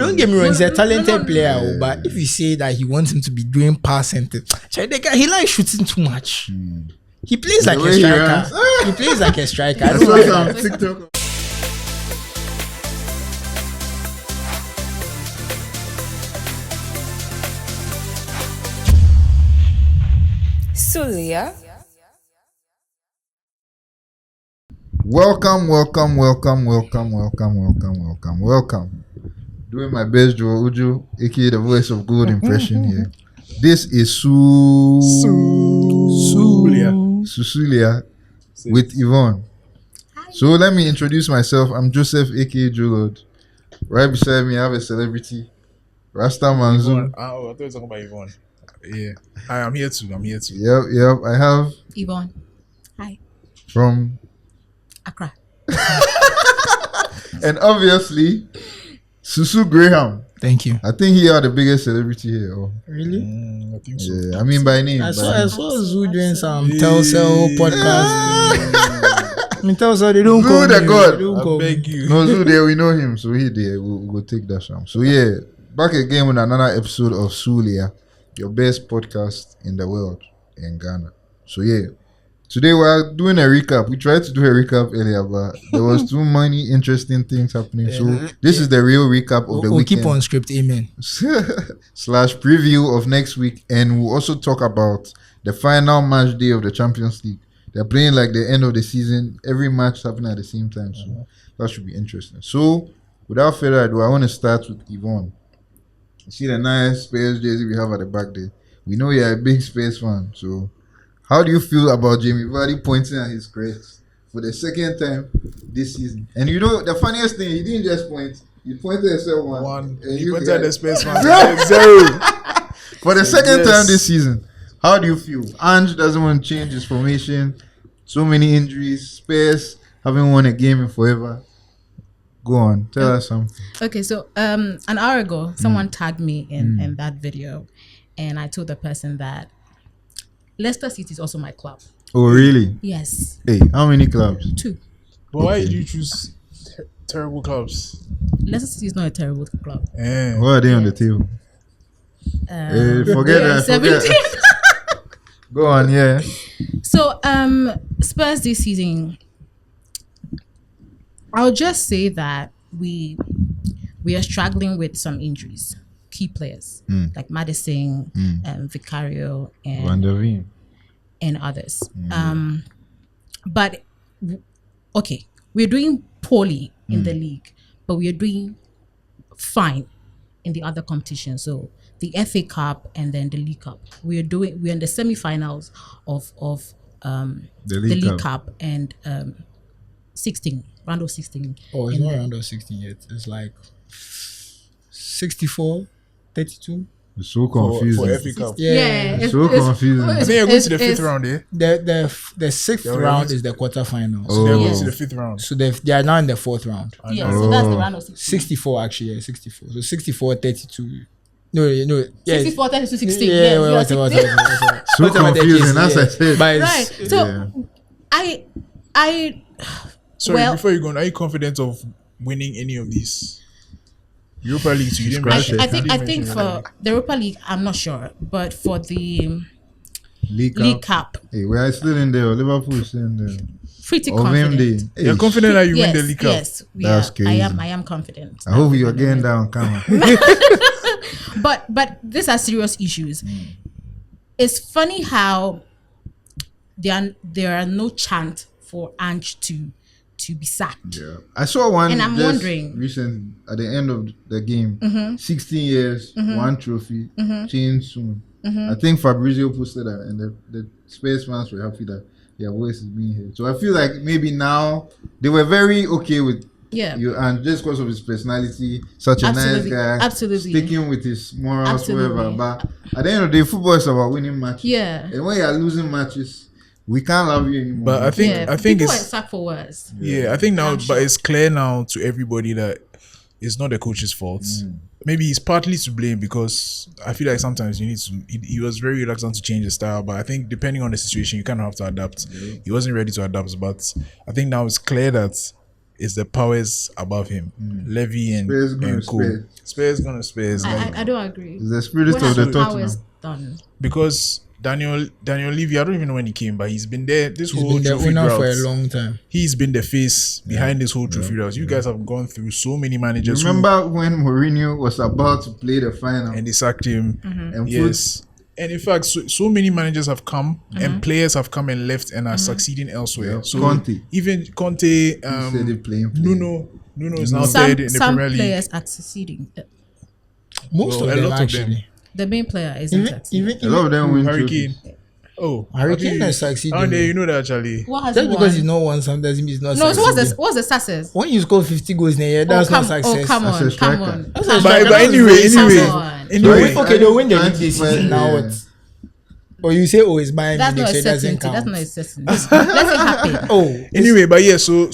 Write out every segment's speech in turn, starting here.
don't get me wrong, he's a talented player, but if you say that he wants him to be doing pass and the guy, he likes shooting too much. He plays like a striker. He plays like a striker. I don't like that. TikTok. Sulia. Welcome. Doing my best, Joe Uju, aka the voice of gold impression here. This is Sulia with Yvonne. So let me introduce myself. I'm Joseph, aka Jolod. Right beside me, I have a celebrity, Rasta Manzoon. I thought you were talking about Yvonne. Yeah, I'm here too. Yep. I have Yvonne. Hi. from Accra. and obviously SUSU Graham. Thank you. I think he are the biggest celebrity here. Oh. Really? I think so. Yeah, I mean by name. I saw Zoo doing some Telcel podcast. I mean, Telcel, they don't Zoo call the me. God. They don't I call me. beg you. No, Zoo there, we know him, so he there. We'll take that sham. So yeah, back again with another episode of Sulia, your best podcast in the world in Ghana. So yeah, today we're doing a recap. We tried to do a recap earlier, but there was too many interesting things happening. So this is the real recap of the We'll weekend keep on script, amen. / preview of next week, and we'll also talk about the final match day of the Champions League. They're playing like the end of the season. Every match happening at the same time, so that should be interesting. So without further ado, I want to start with Yvonne. You see the nice Spurs jersey we have at the back there. We know you're a big Spurs fan, so how do you feel about Jamie Vardy pointing at his crest for the second time this season? And you know the funniest thing, he didn't just point. You pointed yourself one. And He you pointed at the guys- space man. Zero. For the second Yes. time this season, how do you feel? Ange doesn't want to change his formation. So many injuries. Spurs haven't won a game in forever. Go on, tell us something. Okay, so an hour ago, someone tagged me in that video, and I told the person that Leicester City is also my club. Oh, really? Yes, Hey, how many clubs? 2. But why did you choose terrible clubs? Leicester City is not a terrible club. What are they on the table? Forget that. 17. Go on, yeah. So Spurs this season, I'll just say that we are struggling with some injuries, key players like Madison, Vicario, Van der Veen. and others. But okay, we're doing poorly in the league, but we are doing fine in the other competitions. So the FA Cup and then the League Cup. We're in the semi-finals of the League Cup and 16, round of 16. Oh, it's not round of 16 yet. It's like 64, 32. It's so For confusing. FA Cup. Yeah. It's so confusing. I think you're going to the fifth round, eh? The sixth round is the quarterfinal. Oh. So, They're Yeah. going to the fifth round. so they are now in the fourth round. Yeah, so that's the round of 16. 64 actually, yeah, 64. So 64, 32. No. Yeah, 64, 32, 16. Yeah, Yes, well, you are whatever. 16. So Whatever the confusing, case, as I said. But Right. it's- So Yeah. I Sorry, Well- before you go on, are you confident of winning any of these? Europa League, so you didn't Scratch mention. it. I think you didn't mention for the Europa League, I'm not sure, but for the League League Cup. Cup, Hey, we are still in there. Liverpool is still in there. pretty Of him confident. day. Hey, You're confident that you win the League Cup? Yes, That's I crazy. am confident. I hope you're getting down, come on. But these are serious issues. It's funny how there are no chant for Ange to be sacked. Yeah. I saw one And I'm just wondering- recently at the end of the game. 16 years, one trophy, change soon. I think Fabrizio posted that, and the Spurs fans were happy that their voice is being heard. So I feel like maybe now they were very okay with Yeah. you, and just because of his personality, such a Absolutely. nice guy, Absolutely. sticking with his morals, Absolutely. whatever. But at the end of the day, football is about winning matches. Yeah. And when you are losing matches, we can't love you anymore. But I think Yeah. I think people are it's sacked for worse. I think now, I'm but sure. it's clear now to everybody that it's not the coach's fault. Maybe he's partly to blame because I feel like sometimes you need to. He was very reluctant to change the style, but I think depending on the situation, you kind of have to adapt. He wasn't ready to adapt, but I think now it's clear that is the powers above him, Levy and Spurs gonna Co. Spurs. Spurs gonna Spurs. Like, I don't agree. It's the spirit What of has the Powers Tottenham. done? because Daniel Levy, I don't even know when he came, but he's been there. This He's whole been the trophy winner for a drought, long time. he's been the face behind this whole trophy route. You guys have gone through so many managers. Remember when Mourinho was about to play the final And they sacked him. and Yes. And in fact, so many managers have come and players have come and left and are succeeding elsewhere. Yeah. So Conte. even Conte, said he playing. Nuno is now third in the Some Premier League. players are succeeding. Most Well, of a them lot of actually. The main player isn't Even succeeding. A lot of them win Harry trophies. Kane. Oh, Harry I think Kane you- has succeeded. Oh, yeah, you know that actually. What has Just he because won? he's not won some doesn't mean he's not No, so succeeding. what's the success? When you score 50 goals in a year, that's not success. Oh, come That's a on, striker. come on. That's a Come striker. on. But anyway, Come anyway, on. anyway. Okay, they'll win the league this 95, season. Now yeah. what? Or you say, oh, it's Bayern That's Munich, not so a it doesn't certainty. count. That's not a certainty. Let it happen. Oh, it's- Anyway, but yeah, so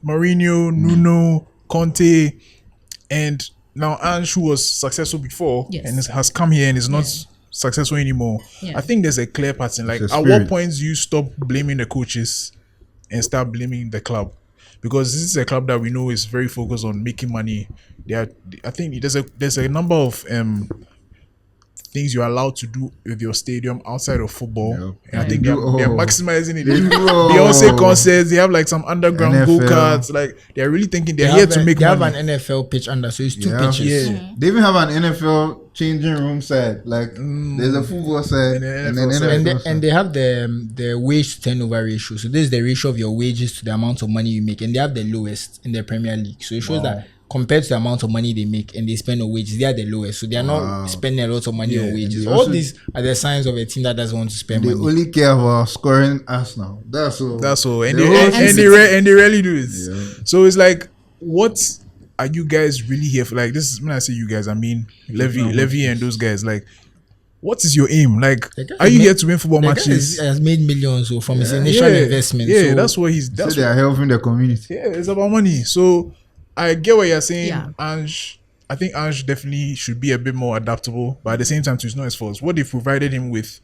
Mourinho, Nuno, Conte, and now Ange, who was successful before Yes. and has come here and is not successful anymore. Yeah. I think there's a clear pattern. Like, It's a at spirit. what points do you stop blaming the coaches and start blaming the club? Because this is a club that we know is very focused on making money. I think there's a number of things you're allowed to do with your stadium outside of football. Yeah. And I think They they're, do- they're oh. maximizing it. They do- They also concerts. They have like some underground NFL. go-karts. Like, they're really thinking they're they here have to a- make they money. have an NFL pitch under, so it's two Yeah. pitches. Yeah. They even have an NFL changing room side. Like there's a football side And and an then NFL side. NFL And they have the wage to turnover ratio. So this is the ratio of your wages to the amount of money you make, and they have the lowest in the Premier League. So it shows that compared to the amount of money they make and they spend on wages, they are the lowest. So they are not spending a lot of money on wages. they All also- these are the signs of a team that doesn't want to spend They money. only care about scoring Arsenal. That's all. That's all. And The they, whole and, season. they rarely do it. Yeah. So it's like, what are you guys really here for? Like, this is when I say you guys, I mean Levy and those guys. Like, what is your aim? Like, The guy are you made- here to win football The guy matches? has made millions from his initial investment. Yeah, so that's what he's. So That's they are helping the community. yeah, it's about money. So I get what you're saying, Yeah. Ange. I think Ange definitely should be a bit more adaptable, but at the same time, too, it's not his fault. What they've provided him with,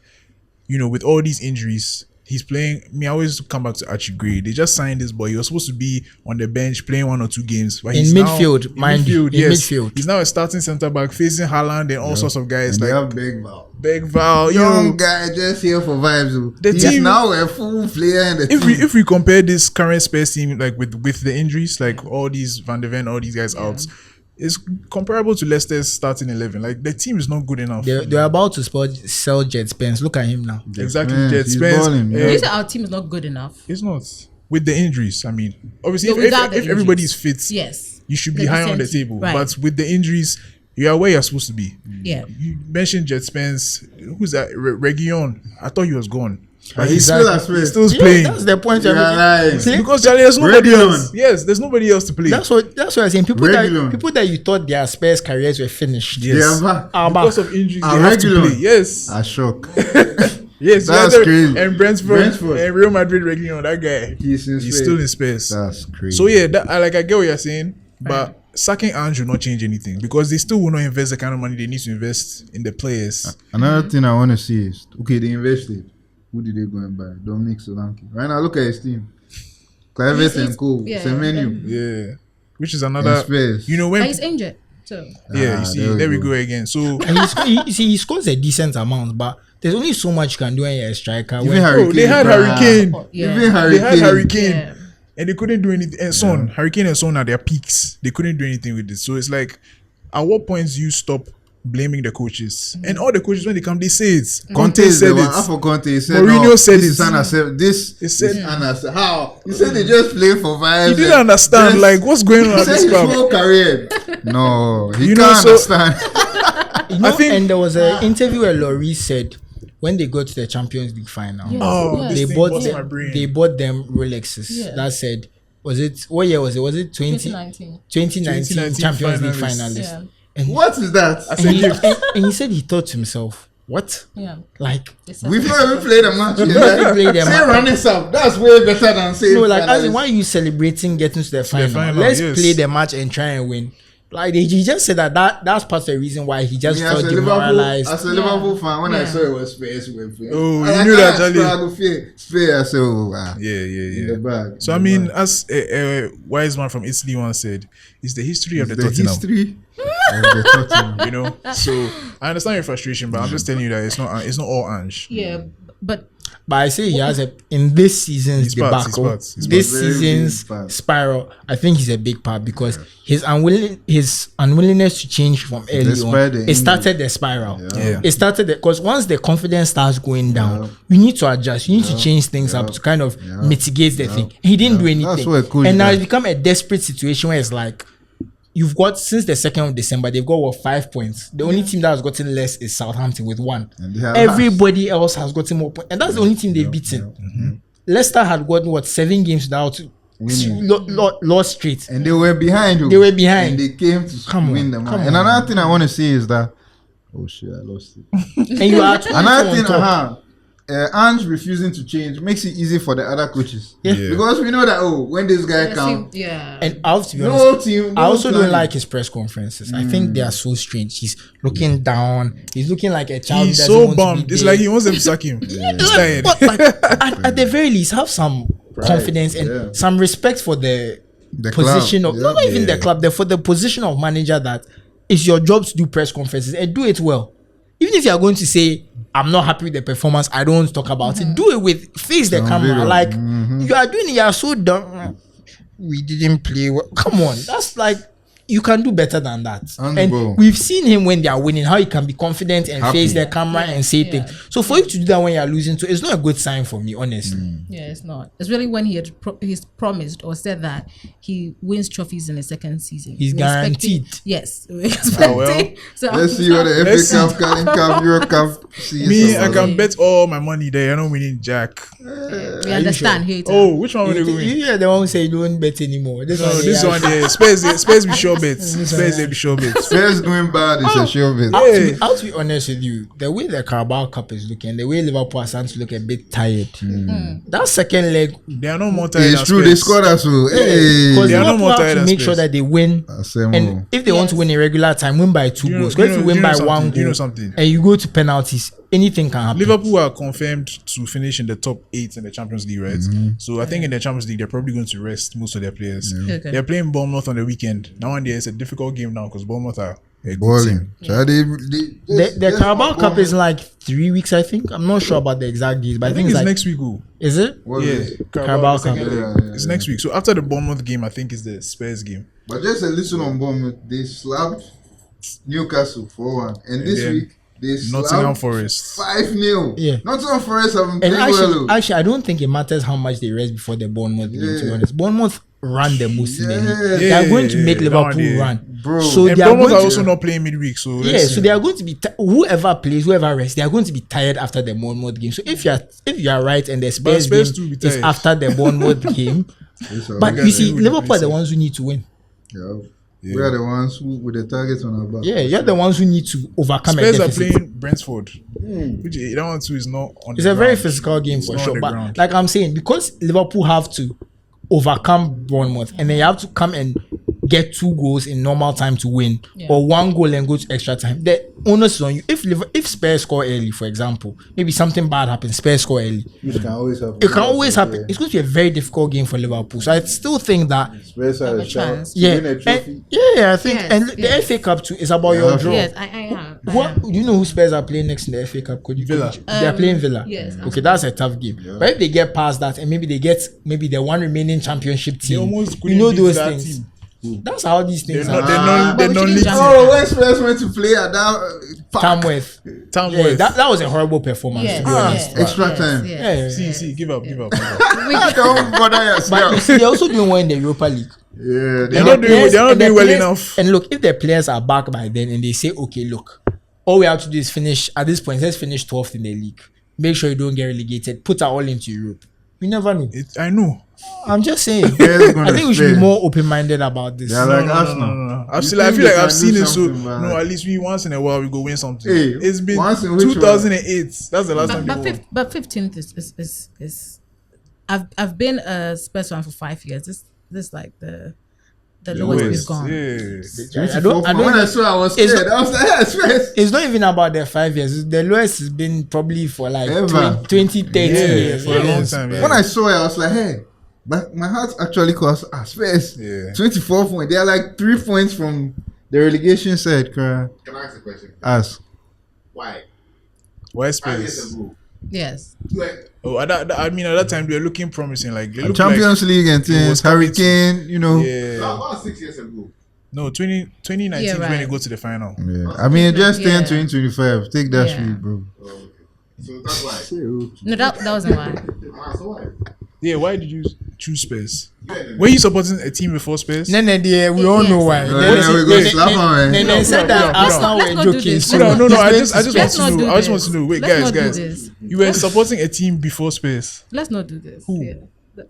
with all these injuries, he's playing. I always come back to Archie Gray. They just signed this boy. He was supposed to be on the bench playing 1 or 2 games, but In he's midfield, now, mind you, in midfield. He's now a starting centre back facing Haaland and all sorts of guys And they like have big Val. Big Val. Young guy just here for vibes. Oh. The He's team- now a full player in the If team. we compare this current Spurs team like with the injuries, like all these Van de Ven, all these guys out, it's comparable to Leicester's starting 11. Like, the team is not good enough. they're about to sell Jet Spence. Look at him now. Exactly, Spence, Jet he's Spence. balling, yeah. You say our team is not good enough. It's not with the injuries. I mean, obviously, No, without the if everybody's injuries. fit, Yes. you should be The high on the decent- table. right. But with the injuries, you are where you're supposed to be. Yeah. You mentioned Jet Spence. Who's that? Region. I thought he was gone. But he's still at He's Spurs. still playing. That's the point. You're lying. Because Charlie, there's nobody Reguilon. else. Yes, there's nobody else to play. That's what I'm saying. Reguilon. People that you thought their Spurs careers were finished. Yes. They are back. Are back. Because of injuries, Ah, they have to Reguilon. play. Yes. A shock. Yes, That's yeah, crazy. And Brentford and Real Madrid Region, that guy. He's in He's Spurs. still in space. That's crazy. So yeah, I get what you're saying, but sacking Ange will not change anything because they still will not invest the kind of money they need to invest in the players. Another thing I want to see is, okay, they invested. Who did they go and buy? Dominic Solanke. Right now, look at his team. Clivert and Co. yeah, Semenyo. Yeah, which is And another. Spurs. When But he's injured. So yeah, you see, there we go again. So And he scores a decent amount, but there's only so much you can do when you're a striker. Even When, Harry they had Kane, Harry Kane, yeah. Even Harry they had Kane. Harry Kane, Yeah. and they couldn't do anything. And Son, Harry Kane and Son are their peaks. They couldn't do anything with it. So it's like, at what point do you stop blaming the coaches? And all the coaches, when they come, they say it. Conte is the said one. it. After Conte, he said, Mourinho no, said this it. is unacceptable. This He said- is unacceptable. How? He said they just play for vibes. He didn't and understand, just- like, what's going on He at said this his club. whole career. No, he You know, can't so- understand. I think- and there was an interview where Lloris said when they got to the Champions League final, Oh, Yeah. this they thing bought busts my brain. they bought them Rolexes. Yeah. That said, what year was it? Was it 2019 2019. Champions League finalists. finalist? Yeah. What is that? And he said he thought to himself, what? Yeah. Like, They said- We've not even played a match yet. never played a Say match. runners up. That's way better than saying no, like, as in, finalists. why are you celebrating getting to the final? final, Let's yes. play the match and try and win. Like he just said that's part of the reason why he just felt demoralized. As a Liverpool fan, when I saw it was Spurs were playing, Oh, you knew that, Charlie. Spurs, I said, oh, Yeah. in the bag. So I mean, as a wise man from Italy once said, it's the history of the Tottenham. History of the Tottenham. You know, so I understand your frustration, but I'm just telling you that it's not all Ange. Yeah, but I say he has in this season's debacle, His this Very season's big part. spiral. I think he's a big part because his unwillingness to change from early Despite on, the it started the spiral. Yeah. It started because once the confidence starts going down, you need to adjust. You need to change things up to kind of mitigate the thing. He didn't do anything, That's what a coach and now does. it's become a desperate situation where it's like. You've got since the 2nd of December, they've got 5 points. The only team that has gotten less is Southampton with 1. And they have Everybody else has gotten more points, and that's the only team they've beaten. Leicester had gotten 7 games without lost straight. And they were behind. They were behind. And they came to win the match. And another thing I want to say is that, oh shit, I lost it. And you are 2 Another on thing, top. Ange refusing to change makes it easy for the other coaches. Yeah. Because we know that, when this guy comes, And I have to be no honest, team. I also don't planning. like his press conferences. I think they are so strange. He's looking down. He's looking like a child. He's who doesn't so want to be bummed. It's there. like he wants them to sack him. He's tired. But like, at the very least, have some confidence and some respect for the position club. of not even the club, for the position of manager that it's your job to do press conferences and do it well. Even if you are going to say, I'm not happy with the performance, I don't want to talk about it. Do it with face the camera. Video. Like you are doing it, you are so dumb. We didn't play well. Come on, that's like you can do better than that. And bro. we've seen him when they are winning, how he can be confident and Happy. face the camera and say things. So for you to do that when you are losing, so it's not a good sign for me, honestly. Yeah, it's not. It's really when he had he's promised or said that he wins trophies in the second season. He's We're expecting- guaranteed. Yes, we're expecting. well. So Let's see what the Let's FA Cup, Carling Cup, Euro Cup. Me, I can bet all my money there. I know we need Jack. we understand. Hater. Oh, which one will they go win? You are the one who say you don't bet anymore. This No, one, this one there. Spurs be sure bets. Spurs they be sure bets. Spurs doing bad is a sure bet. I have to be honest with you. The way the Carabao Cup is looking, the way Liverpool are starting to look a bit tired. That second leg, They are not more tired. It's true, they scored us. Hey. because They are no Liverpool more have tired to than make sure Spurs. that they win. And if they want to win in regular time, win by 2 goals. Because if you win by 1 do you know goal something? and you go to penalties, anything can happen. Liverpool are confirmed to finish in the top 8 in the Champions League, right? So I think in the Champions League they're probably going to rest most of their players. Okay. They're playing Bournemouth on the weekend. Now and there it's a difficult game now because Bournemouth are a good Balling. team. So The Carabao Cup is like 3 weeks, I think. I'm not sure about the exact dates, but I I think think it's it's like next week. Oh. Is it? What Yeah, is it? Carabao the second Cup. leg. It's next week. So after the Bournemouth game, I think is the Spurs game. But just a listen on Bournemouth. They slapped Newcastle 4-1. And this then week, they Nottingham slapped Forest. 5-0. Yeah. Nottingham Forest have been And playing well. actually, I don't think it matters how much they rest before the Bournemouth game, to be honest. Bournemouth ran the most in the league. They are going to make Yeah, Liverpool yeah. run. Bro. So And they are Bournemouth going are to, also not playing midweek. So yeah, let's so see. they are going to be whoever plays, whoever rests, they are going to be tired after the Bournemouth game. So if you are right and the Spurs Spurs game too be is tired. after the Bournemouth game, Yes, but guys you see, are really Liverpool are the pleasing. ones who need to win. We are the ones who with the targets on our back. Yeah, you're the ones who need to overcome a Spurs are deficit. playing Brentford. Which that one too is not on It's the a very ground. physical game It's for not on sure. the But ground. like I'm saying, because Liverpool have to overcome Bournemouth and then you have to come and get 2 goals in normal time to win, or 1 goal and go to extra time. The onus is on you. If Spurs score early, for example, maybe something bad happens, Spurs score early. It can always happen. It can always happen. It's going to be a very difficult game for Liverpool. So I still think that Spurs are Have a a chance chance. to yeah, win a trophy. and, yeah, I think, Yes, and the yes. FA Cup too is about your draw. Yes, I am. What do you know who Spurs are playing next in the FA Cup? Villa. They are playing Villa. yes, Okay, that's a tough game. But if they get past that and maybe they get the one remaining championship They team, almost you couldn't know beat those that things. team. That's how these things They're are. not. They're but we non-league. shouldn't Oh, when Spurs went to play at that park. Tamworth. Tamworth. Yeah, that was a horrible performance, Yes, to be honest. Extra time. Yeah. See, give up. Don't bother But you yourself. see, they're also doing well in the Europa League. Yeah, They're And not the doing. players- They're not and the doing well players- enough. And look, if the players are back by then and they say, okay, look, all we have to do is finish at this point. Let's finish 12th in the league. Make sure you don't get relegated. Put it all into Europe. You never know. I know. I'm just saying. Spurs gonna I think we should be spare. more open-minded about this. They're like No. Arsenal. I You feel think like they I've can seen do it. So something bad? no, at least we once in a while we go win something. Hey, It's been once in which one? 2008. That's the last time they won. But 15th is I've been a Spurs fan for 5 years. This like the the lowest we've Lowest. gone. Yeah. I don't When I saw, I was It's scared. I was like, yeah, Spurs. It's not even about the 5 years. The lowest has been probably for like Ever. 20, 30 years. For a long time. Yeah. When I saw it, I was like, hey. But my heart actually calls Spurs. Yeah. 24 points. They are like 3 points from the relegation side. Can I ask a question? Ask. Why? Why 5 years Spurs? ago. Yes. Like, Oh, at that time they were looking promising. Like they looked Champions League and it things. was coming to- Hurricane, you know. Yeah. about 6 years ago. No, 2019 Yeah, when right. they go to the final. Yeah. I mean, it just Yeah. turned 2025. Take that Yeah. street, bro. Oh, okay. So that's why. No, that wasn't why. So why? Yeah, why did you choose Spurs? Were you supporting a team before Spurs? We all know why. Yeah, we go slap on, man. They said that Arsenal Let's were not do joking. this. So No, I Let's just want not to do know. I just want this. to know. Wait, Let's not do guys, this. you were supporting a team before Spurs. Let's not do this. Who? Yeah.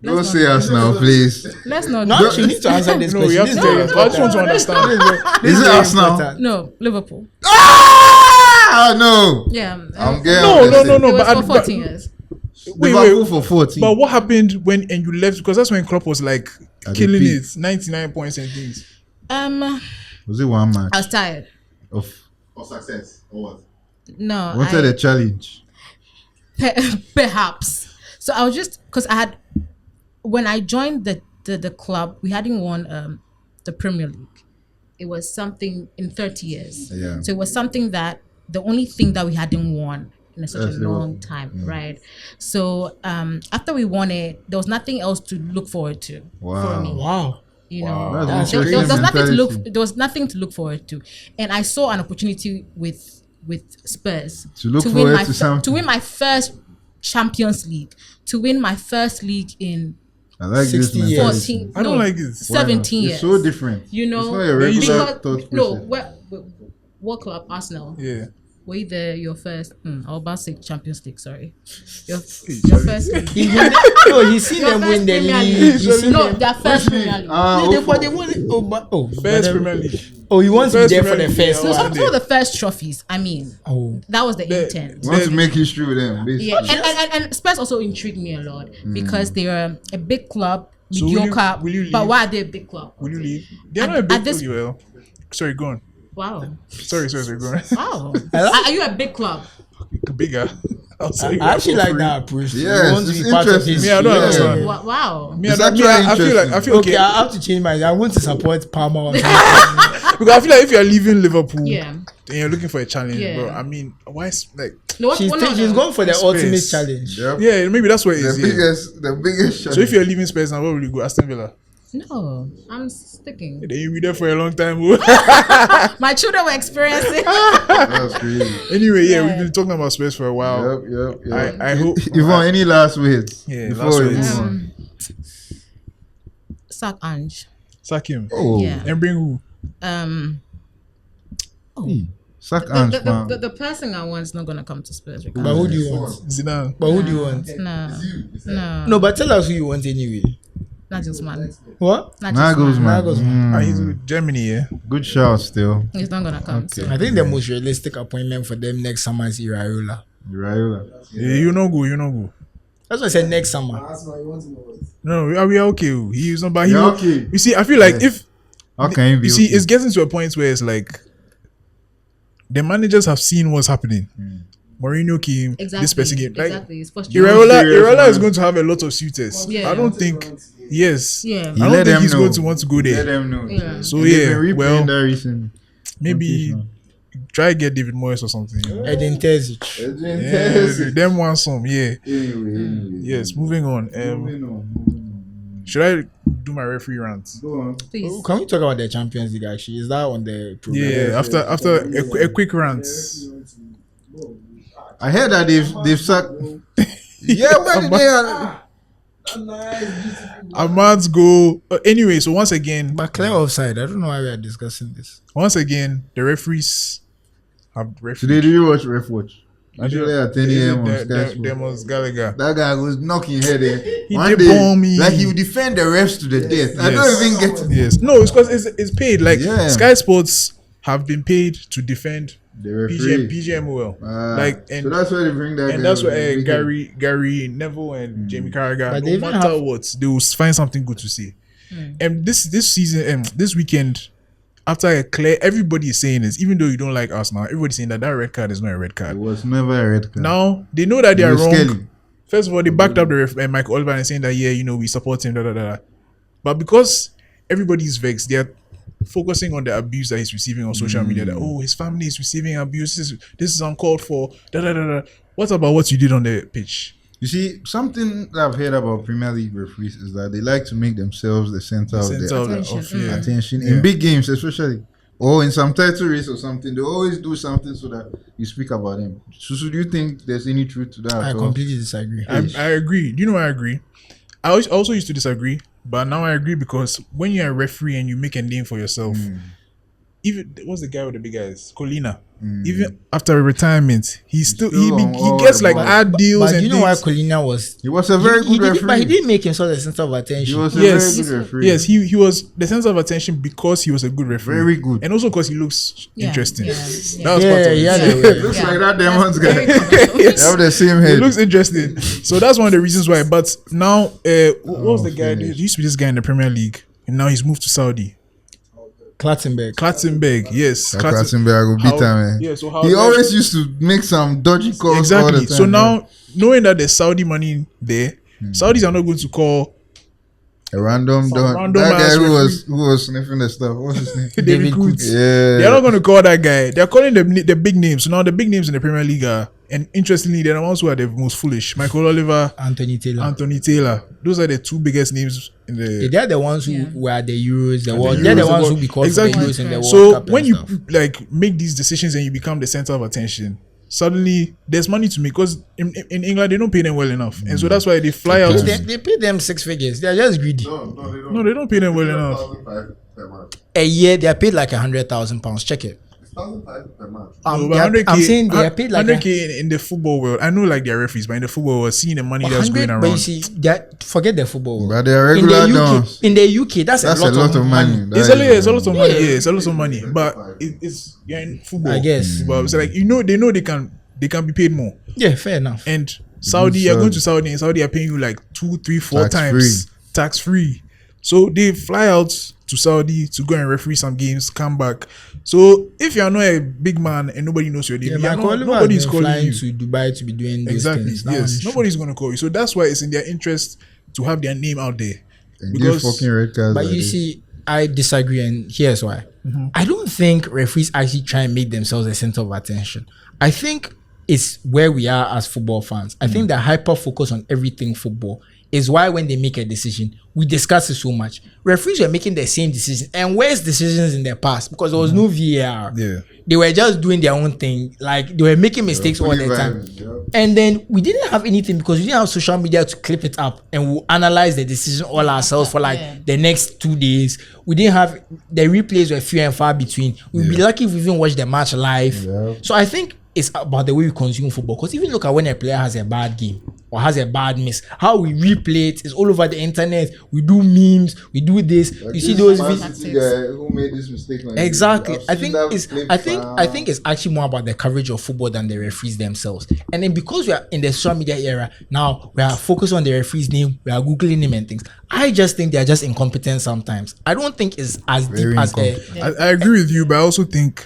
Don't Let's say not us do now, please. this. Let's not No, do actually, you this. need to answer this No, you question. have to This tell us. I just want to understand. Is it Arsenal? No, Liverpool. Ah, no. Yeah. I'm getting No, It was but- for 14 years. Liverpool for 14. But what happened when you left? Because that's when Klopp was like At the killing peak. it, 99 points and things. Was it one match? I was tired. Of Or success? Or what? No, wanted a challenge. Perhaps. So I was just because I had when I joined the club, we hadn't won the Premier League. It was something in 30 years. Yeah. So it was something that the only thing that we hadn't won in such That's a the long one. time, right? So after we won it, there was nothing else to look forward to for Wow. me. Wow. You Wow. know, That's there was interesting nothing to look. mentality. There was nothing to look forward to, and I saw an opportunity with Spurs To look win forward my to something. to win my first Champions League, to win my first league in I like 60 this years. mentality. 14. I don't no, like this. Why not? 17 years. It's so different. You know, it's not a regular because thought no, process. what club? Arsenal. Yeah. Were you there your first? I was about to say Champions League. Sorry, your first league. He's seen Your them first win the Premier league. League. He's seen No, them. their first Premier League. They won it. First but then- Premier League. Oh, he wants to be First there for Premier the League, first yeah, one. Some of the first trophies. I mean, Oh, that was the intent. Want to make history with them, basically. Yeah, and Spurs also intrigued me a lot because they're a big club, So will you- mediocre. will you But leave? why are they a big club? Will you leave? They're At- not a big at this- club, well. Sorry, go on. Wow, Sorry, go on. wow. Are you a big club? Bigger. I'll say I actually for like free. that approach. Yes, He wants to it's be part of interesting. his. Me, I don't Yeah. understand. Wow. Me, It's I actually feel like interesting. Okay, I have to change my. I want to support Palmer. On because I feel like if you're leaving Liverpool, Yeah. and you're looking for a challenge, Yeah. bro. I mean, why? Like, No, she's going for the Spurs. ultimate challenge. Yep. yeah, maybe that's what it The is. Yeah. biggest. So if you're leaving Spurs now, where will you go? Aston Villa. No, I'm sticking. Then you'll be there for a long time. bro. My children were experiencing. That's crazy. Anyway, yeah, Yeah. we've been talking about Spurs for a while. Yep. I hope. Yvonne, any last words? Yeah, before last we words. move on? Sack Ange. Sack him. Oh, Yeah. And bring who? Sack Ange, man. The person I want is not gonna come to Spurs. But who do you want? Zidane. But who do you want? No, No, but tell us who you want anyway. not just man. What? Nagelsmann. Nagelsmann. He's with Germany, yeah. Good shout still. He's not gonna come. Okay. So. I think the most realistic appointment for them next summer is Iraola. Raiola. Yeah, you know go. That's what I said next summer. No, we are okay. He's not, but he. Yeah, will- okay. You see, I feel like if How can you be? you see, okay? it's getting to a point where it's like the managers have seen what's happening. Mourinho came, Exactly. this person came. Like Exactly. It's frustrating. serious, Iraola man. is going to have a lot of suitors. Yeah. I don't think. Yes. Yeah. I Let don't think them he's know. going to want to go Let there. them know. Yeah. So And they've yeah, been replaying well, that recently. maybe try get David Moyes or something. Edin Terzic. Yeah, them want some. Yeah. Anyway. Yes. Moving on. Moving on. Should I do my referee rant? Go on. Please. Can we talk about the Champions League actually? Is that on the program? Yeah. After a quick rant. I heard that they've sacked. Yeah, where did they? Ahmad's goal. Anyway, so once again, But clear offside. I don't know why we are discussing this. the referees have Today, did you watch Ref Watch? I did. Usually at 10 a.m. on Sky Sports. Demos Gallagher. That guy was knocking head in. He One did day, bomb me. like he would defend the refs to the death. I don't even get it. Yes. No, it's because it's paid. Like Yeah. Sky Sports have been paid to defend The referee. PGMOL. Ah, like so that's why they bring that. and guy that's up. where Gary Neville and Jamie Carragher, But they no even matter have- what, they will find something good to say. And this season, this weekend, after a clear, everybody is saying this. Even though you don't like Arsenal, everybody's saying that red card is not a red It card. was never a red card. Now they know that they It are was wrong. Skelly. First of all, they backed up the Michael Oliver and saying that we support him. But because everybody's vexed, they're focusing on the abuse that he's receiving on social media. That his family is receiving abuse. This is uncalled for. What about what you did on the pitch? You see, something that I've heard about Premier League referees is that they like to make themselves the center of the attention in big games, especially, or in some title race or something. They always do something so that you speak about them. So do you think there's any truth to that? I completely disagree. I agree. Do you know why I agree? I also used to disagree, but now I agree because when you're a referee and you make a name for yourself, even what's the guy with the big eyes? Colina. Even after retirement, he gets like ad deals. But and you know why things. Colina was? He was a very good referee. But he didn't make himself the center of attention. He was a Yes, very good referee. yes, he was the center of attention because he was a good referee. Very good. And also because he looks interesting. Yeah. That was part of it. Looks like that Demons guy. Very They comfortable. have the same It head. looks interesting. So that's one of the reasons why. But now, what was the guy? There used to be this guy in the Premier League, and now he's moved to Saudi. Klattenberg, yes. Klattenberg will beat him, man. Yeah, so how He always used to make some dodgy calls all exactly. the time. So now, knowing that there's Saudi money there, Saudis are not going to call a random Some dog. random That guy ass who was sniffing the stuff. What's his name? David Coots. Yeah. They're not going to call that guy. They're calling the big names. So now the big names in the Premier League are, and interestingly, they're the ones who are the most foolish. Michael Oliver, Anthony Taylor. Those are the two biggest names in the. They're the ones who were at the Euros, the World. Euros, They're the the ones World- who be called exactly. for the Euros and the World So Cup and when you stuff. like make these decisions and you become the center of attention, suddenly there's money to make because in England they don't pay them well enough, and so that's why they fly out. They pay them 6 figures. They're just greedy. No, they don't pay them well enough. 1,500 per month. A year they are paid like £100,000. Check it. It's 1,500 per month. No, They but are- I'm saying they are paid like 100K in the football world. I know like they're referees, but in the football world, seeing the money that's going 100. But you around. see, forget the football. But they are in regular the UK, dons. in the UK, that's a lot of money. It's a lot of money. Yeah, it's a lot of money. But it's in football. I guess. But so like they know they can be paid more. Yeah, fair enough. And Saudi, you're Saudi. going to Saudi, and Saudi are paying you like 2, 3, 4 Tax times tax free. So they fly out to Saudi to go and referee some games, come back. So if you are not a big man and nobody knows your name, Yeah, nobody's calling flying you. to Dubai to be doing those Exactly. things. That one Yes. is true. Nobody's going to call you. So that's why it's in their interest to have their name out there. And give fucking red cards. But like you this. see, I disagree, and here's why. I don't think referees actually try and make themselves the center of attention. I think it's where we are as football fans. I think the hyper focus on everything football is why when they make a decision, we discuss it so much. Referees were making the same decision and worse decisions in the past because there was no VAR. Yeah. They were just doing their own thing. Like they were making mistakes all the time. And then we didn't have anything because we didn't have social media to clip it up and we'll analyze the decision all ourselves for like the next 2 days. We didn't have the replays were few and far between. We'd be lucky if we even watch the match live. Yeah. So I think it's about the way we consume football. Because even look at when a player has a bad game or has a bad miss, how we replay it is all over the internet. We do memes, we do this. Like you see this those Man videos. City guy who made this mistake. Like Exactly. I've I seen think that it's clip, I think it's actually more about the coverage of football than the referees themselves. And then because we are in the social media era now, we are focused on the referee's name, we are googling him and things. I just think they are just incompetent sometimes. I don't think it's as Very deep as incompetent. I agree with you, but I also think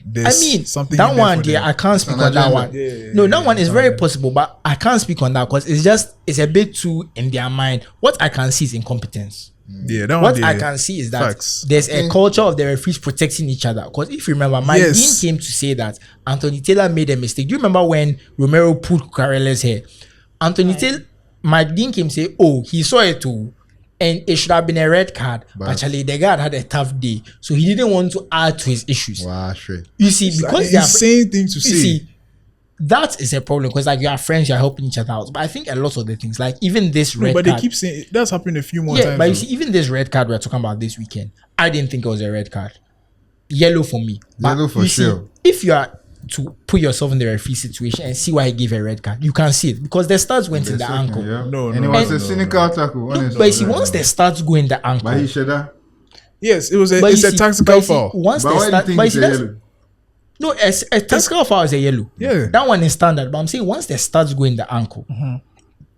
there's I mean, something that in there one, for there, them. I can't speak An on that agenda. one. No, that one is very possible, but I can't speak on that because it's a bit too in their mind. What I can see is incompetence. Yeah, that What one I there. can see is that Facts. there's a culture of the referees protecting each other. Because if you remember, Mike Yes. Dean came to say that Anthony Taylor made a mistake. Do you remember when Romero pulled Cucurella's hair? Mike Dean came to say, oh, he saw it too. And it should have been a red card. But actually, the guy had a tough day. So he didn't want to add to his issues. Wow, straight. You see, because they are insane thing to you say. see, that is a problem because like you are friends, you're helping each other out. But I think a lot of the things, like even this No, red but card, they keep saying that's happened a few more yeah, times. but you though. see, even this red card we're talking about this weekend, I didn't think it was a red card. Yellow for me. But Yellow for you see, sure. if you are to put yourself in the referee situation and see why he gave a red card, you can see it because the studs went in the ankle. Yeah. No, and no, it was no, a cynical tackle. honestly. But you see, once the studs go in the ankle, But he should have. Yes, it was a but it's you a see- tactical but you see, foul. Once But the why do you start, think but you it's see, a that's- yellow? no, a tactical foul is a yellow. Yeah. That one is standard. But I'm saying once the studs go in the ankle,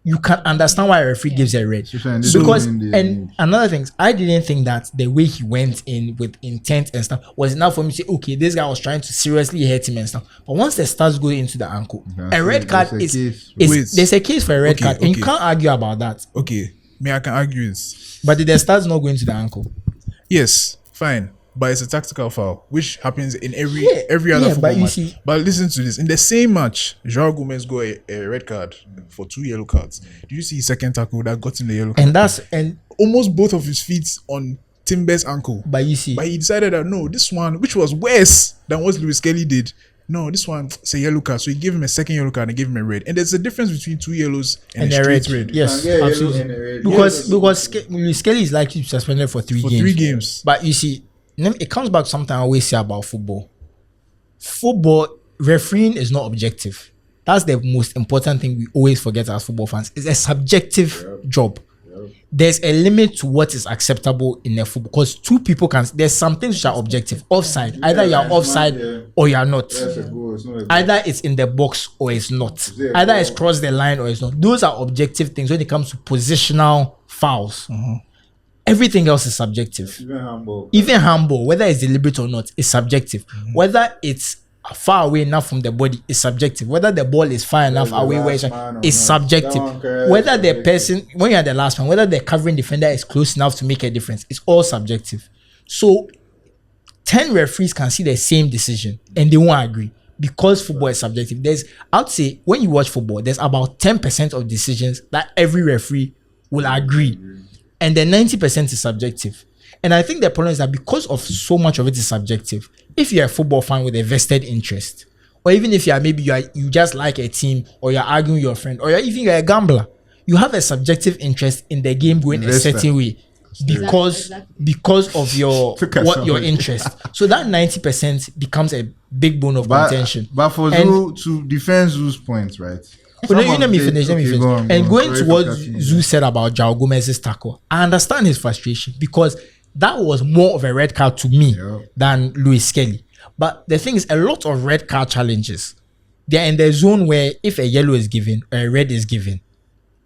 you can understand why a referee gives a red. Especially Because in the- and another thing, I didn't think that the way he went in with intent and stuff was enough for me to say, okay, this guy was trying to seriously hurt him and stuff. But once the stars go into the ankle, Okay, a red so card there's a is case. there's a case for a red Okay, card, and you okay. can't argue about that. Okay, me, I can argue this. But did the stars not go into the ankle? Yes, fine. But it's a tactical foul, which happens in every other yeah, football but you match. see- But listen to this. In the same match, Joao Gomez got a red card for 2 yellow cards. Did you see his second tackle that got in the yellow card? And Almost both of his feet on Timber's ankle. but you see, But he decided that no, this one, which was worse than what Lewis Kelly did, no, this one it's a yellow card. So he gave him a second yellow card and gave him a red. And there's a difference between 2 yellows and a a straight red. red. Yes, Yeah, yellow absolutely. and a red. Because Skelly is likely to be suspended for 3 For games. 3 games. But you see, it comes back to something I always say about football. Football refereeing is not objective. That's the most important thing we always forget as football fans. It's a subjective job. There's a limit to what is acceptable in a football because 2 people can. There's some things which are objective. Offside, either you're that's offside mad, yeah. or you're not. That's a goal. It's not a goal. Either it's in the box or it's not. it a Either goal? it's crossed the line or it's not. Those are objective things when it comes to positional fouls. Everything else is subjective. Even handball. Even handball, whether it's deliberate or not, is subjective. Whether it's far away enough from the body is subjective. Whether the ball is far enough the away where last it's man or is not. subjective. That one carries Whether the subjective. person, when you're the last one, whether the covering defender is close enough to make a difference, it's all subjective. So 10 referees can see the same decision and they won't agree because football is subjective. I'd say when you watch football, there's about 10% of decisions that every referee will agree, and then 90% is subjective. And I think the problem is that because of so much of it is subjective, if you're a football fan with a vested interest, or even if you just like a team, or you're arguing with your friend, or you're a gambler, you have a subjective interest in the game going Investor. a certain way because of your Look at your somebody. interest. So that 90% becomes a big bone of contention. But for And- Zoo to defend Zoo's points, right? But let me finish. Okay, go on, And go on. going Sorry to what for cutting you. Zoo said about Joao Gomez's tackle, I understand his frustration because that was more of a red card to me Yeah. than Lewis Kelly. But the thing is, a lot of red card challenges, they're in the zone where if a yellow is given or a red is given,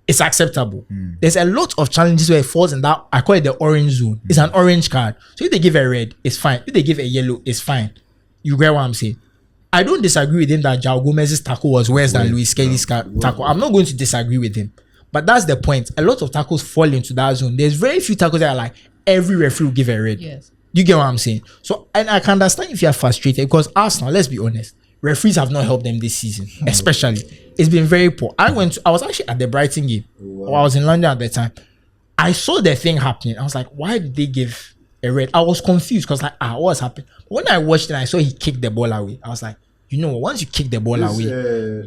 it's acceptable. There's a lot of challenges where it falls in that, I call it the orange zone. It's an orange card. So if they give a red, it's fine. If they give a yellow, it's fine. You get what I'm saying? I don't disagree with him that Joao Gomez's tackle was worse than Luis Kelly's tackle. I'm not going to disagree with him. But that's the point. A lot of tackles fall into that zone. There's very few tackles that are like, every referee will give a red. Yes. You get what I'm saying? So, and I can understand if you're frustrated because Arsenal, let's be honest, referees have not helped them this season, especially. It's been very poor. I was actually at the Brighton game. Or I was in London at the time. I saw the thing happening. I was like, why did they give a red? I was confused because what's happening? When I watched it, I saw he kicked the ball away. I was like, you know what? Once you kick the ball away,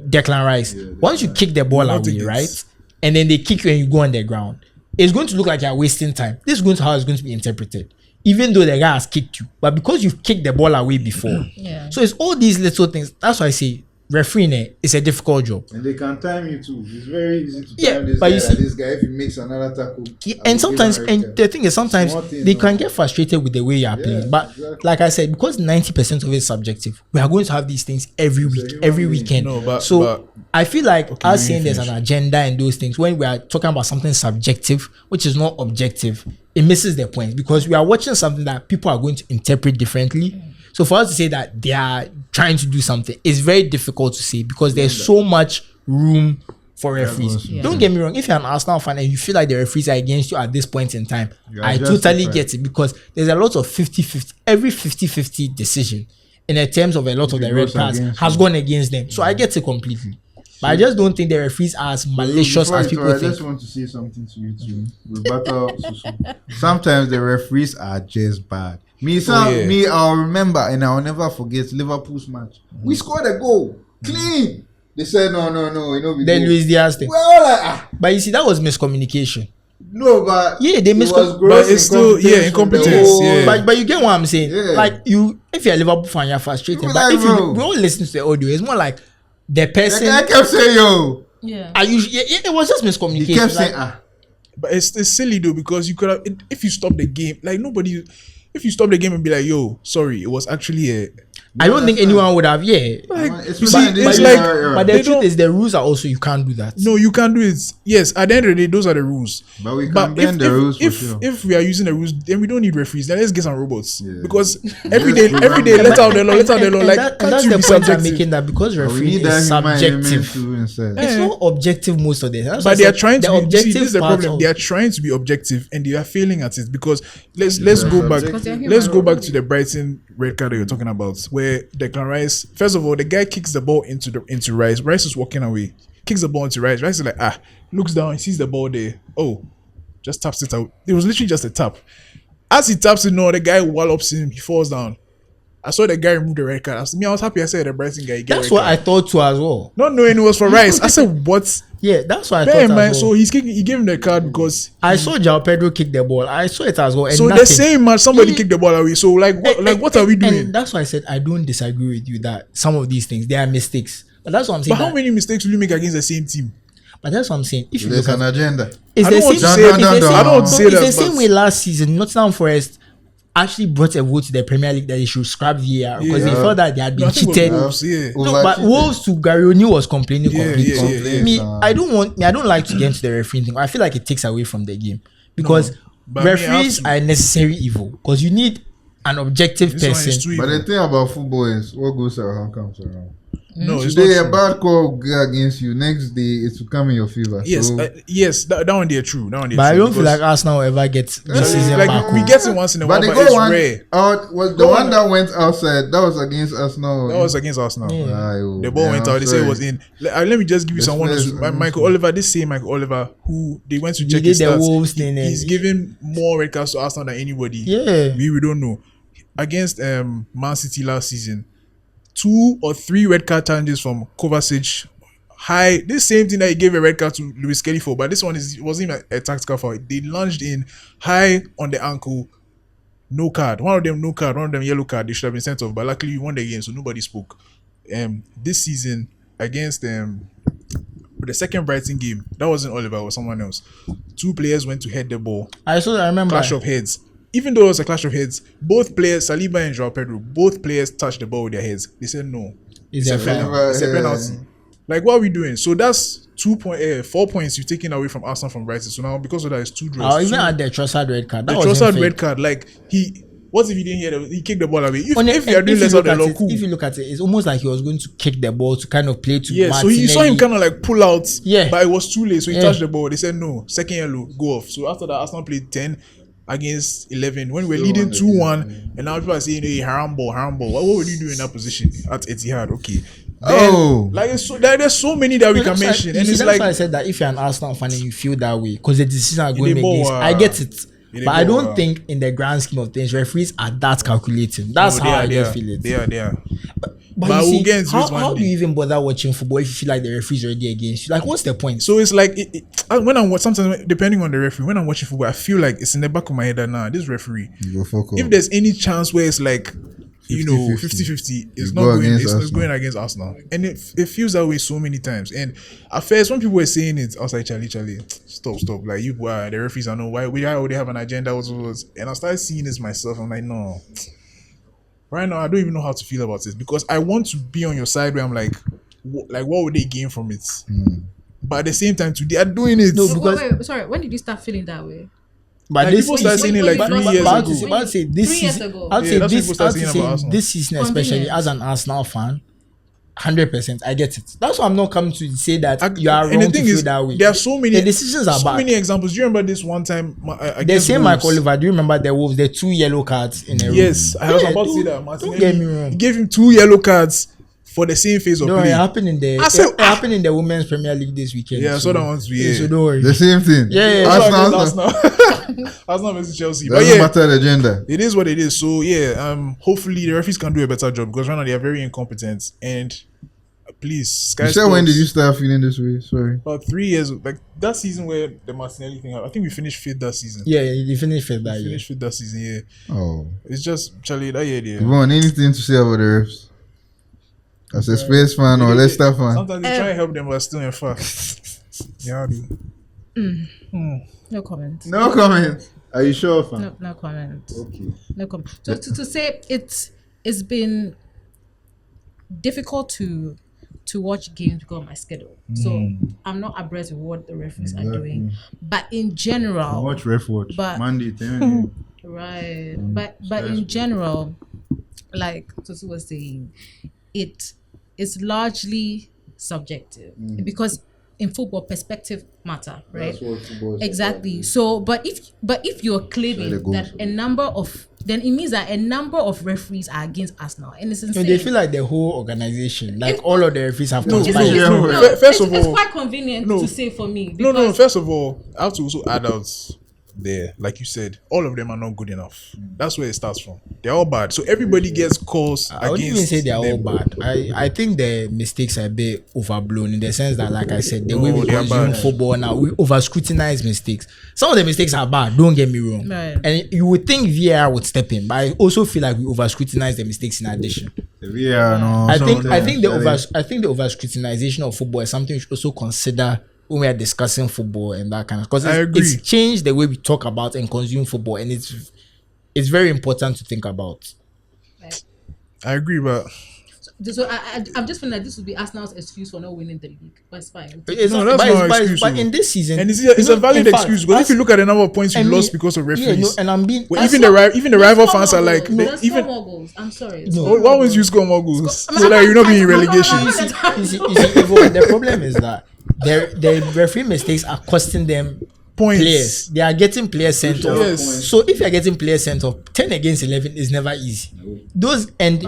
Declan Rice, once you kick the ball away, right? And then they kick you and you go on the ground, it's going to look like you're wasting time. This is going to how it's going to be interpreted. Even though the guy has kicked you, but because you've kicked the ball away before. Yeah. So it's all these little things. That's why I say refereeing is a difficult job. And they can time you too. It's very easy to Yeah, time this but guy. you see- This guy, if he makes another tackle, Yeah, I will and give sometimes, him a red and card. the thing is, sometimes Small things, they no. can get frustrated with the way you are playing. But exactly. like I said, because 90% of it is subjective, we are going to have these things every week, human every being. weekend. No, but- so but- I feel like Okay, us let me saying there's an finish. agenda and those things when we are talking about something subjective, which is not objective, it misses the point because we are watching something that people are going to interpret differently. So for us to say that they are trying to do something, it's very difficult to say because there's so much room for referees. Yeah. Don't get me wrong, if you're an Arsenal fan and you feel like the referees are against you at this point in time, You are I totally justified. get it because there's a lot of 50-50, every 50-50 decision in the terms of a lot of If it the red goes cards against has you. gone against them. So I get it completely. But I just don't think the referees are as malicious Before as you people talk, I think. just want to say something to you too. Rebuttal, Susu. Sometimes the referees are just bad. yeah. I'll remember and I'll never forget Liverpool's match. We scored a goal, clean. They said no, you know we Then go. Luis Diaz thing. We're all like But you see, that was miscommunication. no, but Yeah, they it miscom- was but gross it's still- yeah, from the incompetence, whole- yeah. But you get what I'm saying? Yeah. Like if you're a Liverpool fan, you're frustrated. You But like, if you bro. we all listen to the audio, it's more like the The person. guy kept saying yo. Yeah. It was just miscommunication. He kept like- saying But it's silly though because you could have if you stop the game, like nobody. If you stop the game and be like, "Yo, sorry, it was actually a I don't think anyone would have. Yeah. Like, It's you fine, see, it's it's like- like, But they the truth don't- is, the rules are also you can't do that. no, you can't do it. Yes, at the end of the day, those are the rules. But we can bend the rules for if, sure. if we are using the rules, then we don't need referees. Then let's get some robots. Yeah. Because Yes, every day, program- let out the law, let out the law. And Like, and can't that's you the be point I'm subjective? making, that because But we referee need that is human element subjective. too inside. It's not objective most of the time. That's why But I they are said trying to the be, see, objective this is the part problem. of- They are trying to be objective and they are failing at it because let's Yeah, go back. subjective. Because Let's they're go back human. to the Brighton red card that you're talking about, where Declan Rice. First of all, the guy kicks the ball into Rice. Rice is walking away. Kicks the ball into Rice. Rice is like looks down, he sees the ball there. Oh, just taps it out. It was literally just a tap. As he taps it, no, the guy wallops him. He falls down. I saw the guy remove the red card. I was happy. I said the Brighton guy. That's what I thought too as well. Not knowing it was for Rice. I said what? Yeah, that's what I Bear thought in as mind, well. so he gave him the card because. I saw João Pedro kick the ball. I saw it as well. And So nothing. the same match, somebody Yeah. kicked the ball away. So like, what are we doing? And that's why I said I don't disagree with you that some of these things they are mistakes. But that's what I'm saying. But how that- many mistakes will you make against the same team? But that's what I'm saying. If you There's look an at agenda. it's I the don't want same. to say it's it. the I same- don't want to say it's that, the same but- way last season. Nottingham Forest actually brought a vote to the Premier League that they should scrap VAR because they Yeah. felt that they had No, I been think it was cheated. Wolves, yeah. No, but Wolves to Gary O'Neill was complaining Yeah, completely. yeah, yeah, Me, yeah. I don't like to get into the refereeing thing. I feel like it takes away from the game because but me, I referees have to. are necessary evil because you need an objective This one person. is too But evil. the thing about football is what goes around comes around. No, it's Today a not true. bad call go against you. Next day it will come in your favor. Yes, So, yes, that one they're true. That one they're But I true, don't feel because- like Arsenal will ever get this season like back. we home. get it once in a while, but but the it's goal one rare. out was the Goal one one- that went outside. That was against Arsenal. That was against Arsenal. Ayo, The ball yeah, went I'm out. They say it sorry. was in. Let me just give you Let's someone. play this- Michael Oliver. This same Michael Oliver who they went to He check did his the stats. Wolves thing and- He's giving more red cards to Arsenal than anybody. Yeah. we don't know. Against Man City last season, 2 or 3 red card challenges from Kovacic. High, this same thing that he gave a red card to Luis Kelly for, but this one wasn't even a tactical foul. They lunged in high on the ankle, no card. One of them no card, one of them yellow card. They should have been sent off, but luckily we won the game, so nobody spoke. This season against with the second Brighton game, that wasn't Oliver, it was someone else. 2 players went to head the ball. I remember. Clash of heads. Even though it was a clash of heads, both players, Saliba and João Pedro, both players touched the ball with their heads. They said no. It's a foul. foul. It's a Yeah. penalty. Like, what are we doing? So that's 4 points you've taken away from Arsenal from Brighton. So now because of that, it's 2 draws. Even Two- at the Trossard red card. the That was Trossard red card, like what if he didn't hear he kicked the ball away? If you are doing less of the law, cool. If you look at it, it's almost like he was going to kick the ball to kind of play to Yeah, so you saw him Martinelli. kind of like pull out, Yeah. but it was too late. So he Yeah. touched the ball. They said no, second yellow, go off. So after that, Arsenal played 10 against 11 when we were leading 2-1, and now people are saying, "Hey, haram ball." What would you do in that position at Etihad? Okay. Then, like there's so many that we can mention, and it's that's why I like said that if you're an Arsenal fan and you feel that way because the decisions are going dey ball, against, I get it. dey But I ball, don't think in the grand scheme of things, referees are that calculating. That's no, how I they just are. feel it. They are. But But you we'll see, get into this how one do you day. even bother watching football if you feel like the referee's already against you? Like, what's the point? So it's like when I'm sometimes depending on the referee, when I'm watching football, I feel like it's in the back of my head that this referee. You go fuck off. If there's any chance where it's like 50-50, 50-50, it's you not go going. against It's Arsenal. going against Arsenal, and it feels that way so many times. And at first, when people were saying it, I was like, Charlie, stop. Like you, the referees, I know why would they have an agenda? And I started seeing this myself. I'm like, no. Right now, I don't even know how to feel about it because I want to be on your side where I'm like, what would they gain from it? But at the same time, they are doing it. No, Wait, because wait, sorry, when did you start feeling that way? but Like, this people started saying it When like you 3 lost- years but ago. I'll say this 3 years season. ago. I'll Yeah, say that's this. what people start I'll saying say about Arsenal. this season, especially Convenience. as an Arsenal fan, 100%. I get it. That's why I'm not coming to say that you are And wrong the to thing feel is, that way. there are so many. The decisions are so bad. many examples. Do you remember this one time? The Against same Wolves? Michael Oliver. Do you remember the Wolves? The 2 yellow cards in a row. Yes, I was Yeah, about to say don't- that. Don't Martinelli, get me wrong. he gave him 2 yellow cards for the same phase of No, play. it happened in the I said- it happened in the Women's Premier League this weekend. Yeah, I saw that one too, yeah. So don't worry. The same thing. Yeah, Arsenal. Arsenal versus Chelsea. But Doesn't yeah, matter the agenda. it is what it is. So yeah, hopefully the referees can do a better job because right now they are very incompetent. And please, Sky You said when Sports- did you start feeling this way? Sorry. About 3 years, like that season where the Martinelli thing happened. I think we finished 5th that season. Yeah, you finished fifth that year. Finished 5th that season. Yeah, Oh. it's just Charlie that year. Yeah. Yvonne, anything to say about the refs? As a Space fan or Leicester fan? Sometimes they try and help them, but still in fact. Yeah, dude. No comment. No comment. Are you sure, fam? No comment. Okay. No comment. So to say it's been difficult to watch games because of my schedule. So I'm not abreast with what the referees are doing. But in general, Watch ref watch. But- Monday, 10 right. But in general, like Tosu was saying, it is largely subjective because in football perspective matter, right? That's what football is Exactly. So, but if you're claiming Try to go that for a number of, then it means that a number of referees are against Arsenal, and it's So insane. they feel like the whole organization, like all of the referees have It's- conspired. it's- no, no, first of it's all- quite convenient no. to say for me. No. because- First of all, I have to also add out there, like you said, all of them are not good enough. That's where it starts from. They're all bad. So everybody gets calls I wouldn't against even say they're all them. bad. I think the mistakes are a bit overblown in the sense that, like I said, the way No, we they are consume bad. football now, we over scrutinize mistakes. Some of the mistakes are bad, don't get me wrong. Right. And you would think VAR would step in, but I also feel like we over scrutinize the mistakes in addition. The VR, no. I think the sometimes, over scrutinization of football is something we should also consider when we are discussing football and that kind of, because I agree. it's changed the way we talk about and consume football, and it's very important to think about. I agree, but So I'm just feeling like this would be Arsenal's excuse for not winning the league, but it's fine. It's No, not, that's but, not it's, an excuse, but no. in this season, and it's a valid in fact, excuse because if you look at the number of points you lost because of referees, yeah, no, and I'm being well, even the rival fans are like, there's even more goals. I'm sorry. No. why won't you score more goals? I'm So like you're not being in I'm relegation. I'm you see, Yvonne, the problem is that the referee mistakes are costing them Points. players. They are getting players sent off. Yes. So if you're getting players sent off, 10 against 11 is never easy. Those and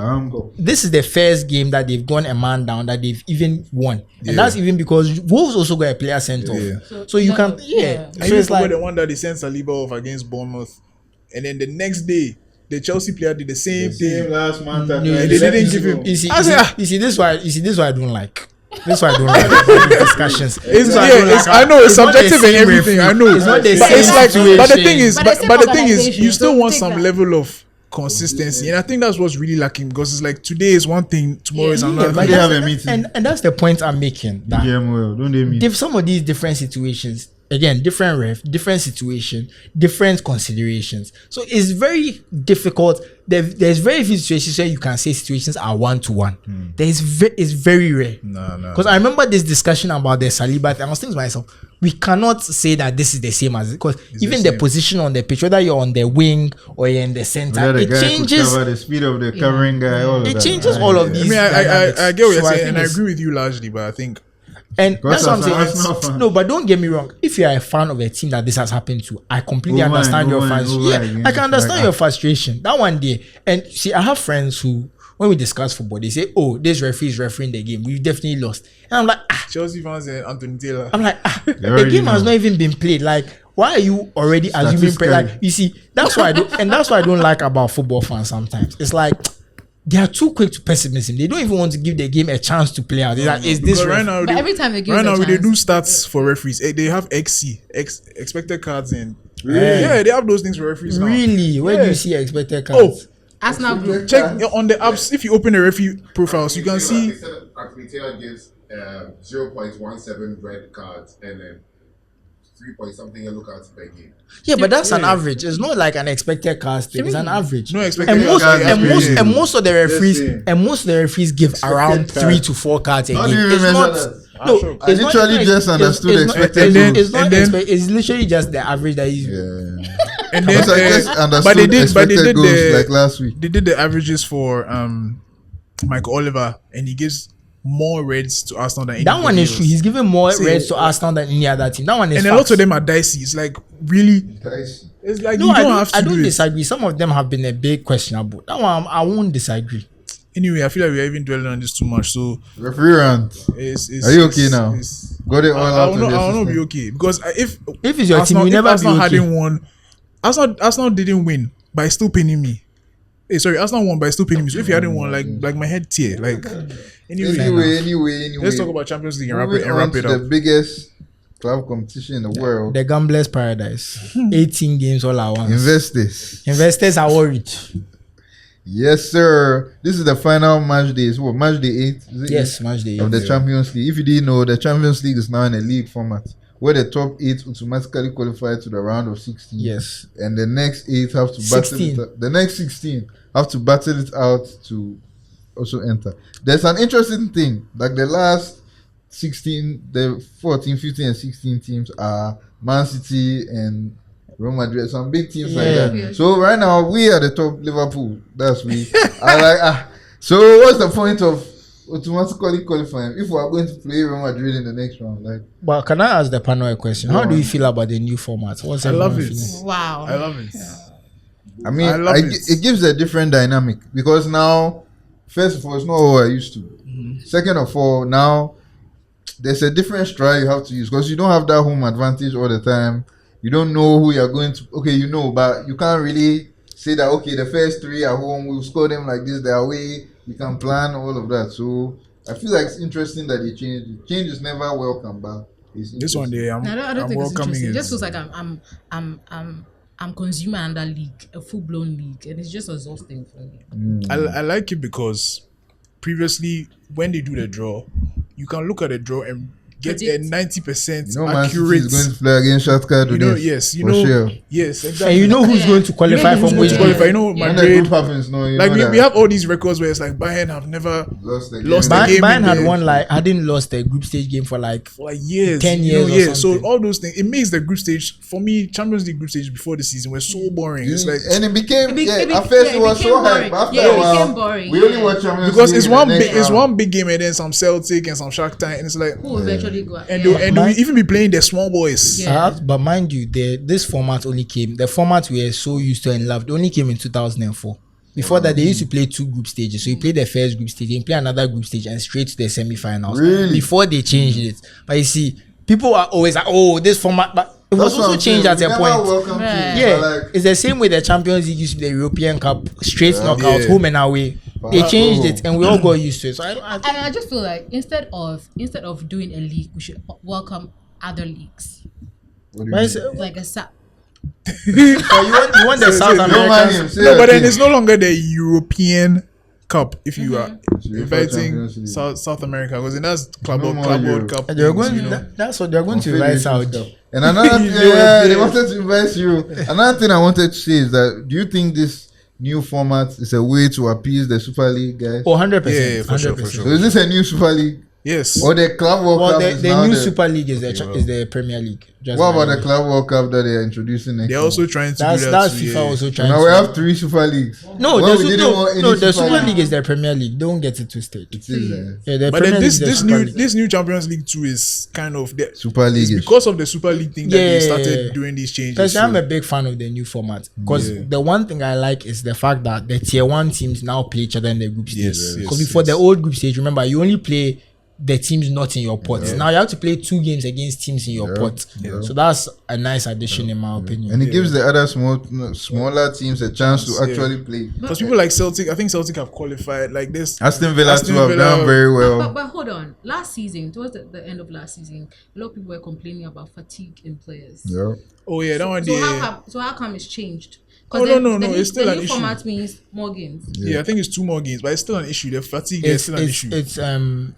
this is the first game that they've gone a man down that they've even won, and that's even because Wolves also got a player sent Yeah. off. So you can I So even it's forgot like the one that they sent Saliba off against Bournemouth, and then the next day the Chelsea player did the same thing. last month. no, they didn't give him- You see, I say, you see, this is why I don't like. This is why I don't like these discussions. It's, This is why yeah, don't it's, like- I know it's not the subjective and same everything. I know, It's not the but same it's like, but the thing situation. is, But the same but the thing is, organization, you still don't want take some that. level of consistency, and I think that's what's really lacking because it's like today is one thing, tomorrow is Yeah, another. but They thing. have a meeting. and that's the point I'm making. That Don't they meet? some of these different situations, again, different ref, different situation, different considerations. So it's very difficult. There's very few situations where you can say situations are 1-to-1. It's very rare. No. Because I remember this discussion about the Saliba thing. I was thinking to myself, we cannot say that this is the same as, because even the same. position on the pitch, whether you're on the wing or you're in the center, Whether the it guy could changes. cover the speed of the covering guy. All of It that. changes all of I these. mean, dynamics. I get what you're So I saying, think and I it's- agree with you largely, but I think And Because that's what I'm as an saying. Arsenal fan. No, but don't get me wrong. If you are a fan of a team that this has happened to, I completely Over and understand your over and frustration. over Yeah, again. I can understand Like, your frustration. That one day, and see, I have friends who, when we discuss football, they say, "Oh, this referee is refereeing the game. We've definitely lost." And I'm like, Chelsea fans and Anthony Taylor. the already game has know. not even been played. Like, why are you already assuming? Like, you see, that's why I do, and that's what I don't like about football fans. Sometimes it's like they are too quick to pessimism. They don't even want to give the game a chance to play out. They're like, is this Because right ref- now, But every time they give right us a now they do chance. stats for referees. They have expected cards and yeah, they have those things for referees now. really? Where do Yeah. you see expected Oh, cards? Arsenal group. check on the apps. If you open the referee profiles, you can see. Anthony Taylor gives 0.17 red cards and then 3 point something yellow cards per game. Yeah, but that's an Yeah. average. It's not like an expected cast thing. It's an average. No expected And most, cards. and most of the referees, same. and most of the referees give around cards. 3 to 4 cards a How game. do you It's measure not. that? No, sure. I literally just understood expected It's goals. not And then- expect, it's literally just the average that is. Yeah. And Because I then, just but understood they did expected goals the like last week. they did the averages for Michael Oliver, and he gives more reds to Arsenal than That anybody one is else. true. He's giving more See, reds to Arsenal than any other team. That one is and a facts. lot of them are dicey. It's like really, it's like No, you I don't have to I do don't it. disagree. Some of them have been a bit questionable. That one I won't disagree. Anyway, I feel like we're even dwelling on this too much. So Referee rant. it's Are you okay now? it's- Got it all I out will of your not system. be okay because if If it's your Arsenal, team, you if never Arsenal be okay. hadn't won, Arsenal didn't win by still pinning me. Hey, sorry, Arsenal won by still pinning me. So if you hadn't won, like my head tear. Like Anyway. let's talk about Champions League and wrap Moving it on to up. the biggest club competition in the world. The gamblers' paradise. 18 games all at once. Invest this. Investors are worried. Yes, sir. This is the final match day. It's what, match day 8? Is it Yes, 8? match day. Of the Champions League. If you didn't know, the Champions League is now in a league format where the top 8 automatically qualify to the round of 16. Yes. And the next 8 have to battle 16. it out. The next 16 have to battle it out to also enter. There's an interesting thing. Like the last 16, the 14, 15, and 16 teams are Man City and Real Madrid. Some big teams like that. Yeah. So right now we are the top. Liverpool. That's we. So what's the point of automatically qualifying if we are going to play Real Madrid in the next round? Like, But can I ask the panel a question? How do you feel about the new format? What's I love everyone it. feeling? Wow. I love it. I mean, I love it. it gives a different dynamic because now, first of all, it's not what I used to. Second of all, now there's a different stride you have to use because you don't have that home advantage all the time. You don't know who you're going to. Okay, you know, but you can't really say that. Okay, the first 3 at home, we'll score them like this. They're away. You can plan all of that. So I feel like it's interesting that they change. Change is never welcome, but it's This one day, I don't I'm think it's welcoming interesting. It it. just feels like I'm consuming another league, a full blown league, and it's just exhausting for me. I like it because previously when they do the draw, you can look at the draw and get a Predict. 90% You know, Man City accurate. is going to play against Shakhtar You know, today. yes, you for know, sure. yes, exactly. And you know who's Yeah. going to qualify You know who's from going which to group? qualify. You know, Yeah. When the Madrid. group happens, no, you Like know we have all these records where it's like Bayern have never lost the lost game. the game Bayern in had the- won hadn't lost a group stage game for like for like years, 10 you know, years or yeah. So something. all those things, it makes the group stage for me. Champions League group stage before the season was so boring. It's like and it became It be- yeah. it be- At first yeah, it it was became so hype, boring. but after Yeah, a it while, became boring, we only yeah. watch Champions because League it's in the one next big, it's round. one big game and then some Celtic and some Shakhtar, and it's like, Who will eventually go out? and Yeah. they will even be playing the small boys. Yeah. But mind you, this format only came. The format we are so used to and loved only came in 2004. Before that, they used to play 2 group stages. So you play the first group stage, then you play another group stage, and straight to the semi-finals. Really? Before they changed it, but you see, people are always like, "Oh, this format," but it was That's what also I'm changed saying. at We a never point. welcome Right. teams, Yeah, but like, it's the same way the Champions League used to be the European Cup, straight knockouts, Yeah. home and away. They changed it, and we all got used to it. So And I just feel like instead of doing a league, we should welcome other leagues, what do you Why mean? is it- like you want the South Don't mind Americans? him. Say No, your but then thing. it's no longer the European Cup if you are UEFA inviting Champions League. South America, because then that's Club No more World Euro. Cup. They're things, going. you know. That's what they're going to invite Confederations Saudi. Cup. And another thing, Yeah. they wanted to invite you. Another thing I wanted to say is that do you think this new format is a way to appease the Super League guys? Oh, 100%. Yeah, for sure, for 100%. So sure. is this a new Super League? Yes. Or the Club World Well, Cup the is now new the, Super League is well. is the Premier League. Just what by about the the way. Club World Cup that they are introducing next They're year? also trying to That's do that. that's too, FIFA yeah. also So trying now to. we have 3 Super Leagues. No, When the, we su- didn't want any no, the Super Super League. League is the Premier League. Don't get it twisted. It is Yeah, the But Premier then League is the Super League. this new Champions League too is kind of the, Super League. it's because of the Super League thing that they Yeah. started doing these changes. Because I'm so- a big fan of the new format. Because Yeah. the one thing I like is the fact that the tier 1 teams now play each other in the group stage. Yes, Because yes, before yes. the old group stage, remember, you only play the teams not in your pot. Now you have to play 2 games against teams in your pot. Yeah. So that's a nice addition in my opinion. And it gives the other smaller teams a chance to Yeah. actually play. Because people like Celtic, I think Celtic have qualified like this. Aston Villa Aston too have Villa- done very well. But hold on. Last season, towards the end of last season, a lot of people were complaining about fatigue in players. Yeah. Oh yeah, that one So day. how come it's changed? Oh, no, it's still the an new issue. format means more games. Yeah, I think it's 2 more games, but it's still an issue. The fatigue is still an issue.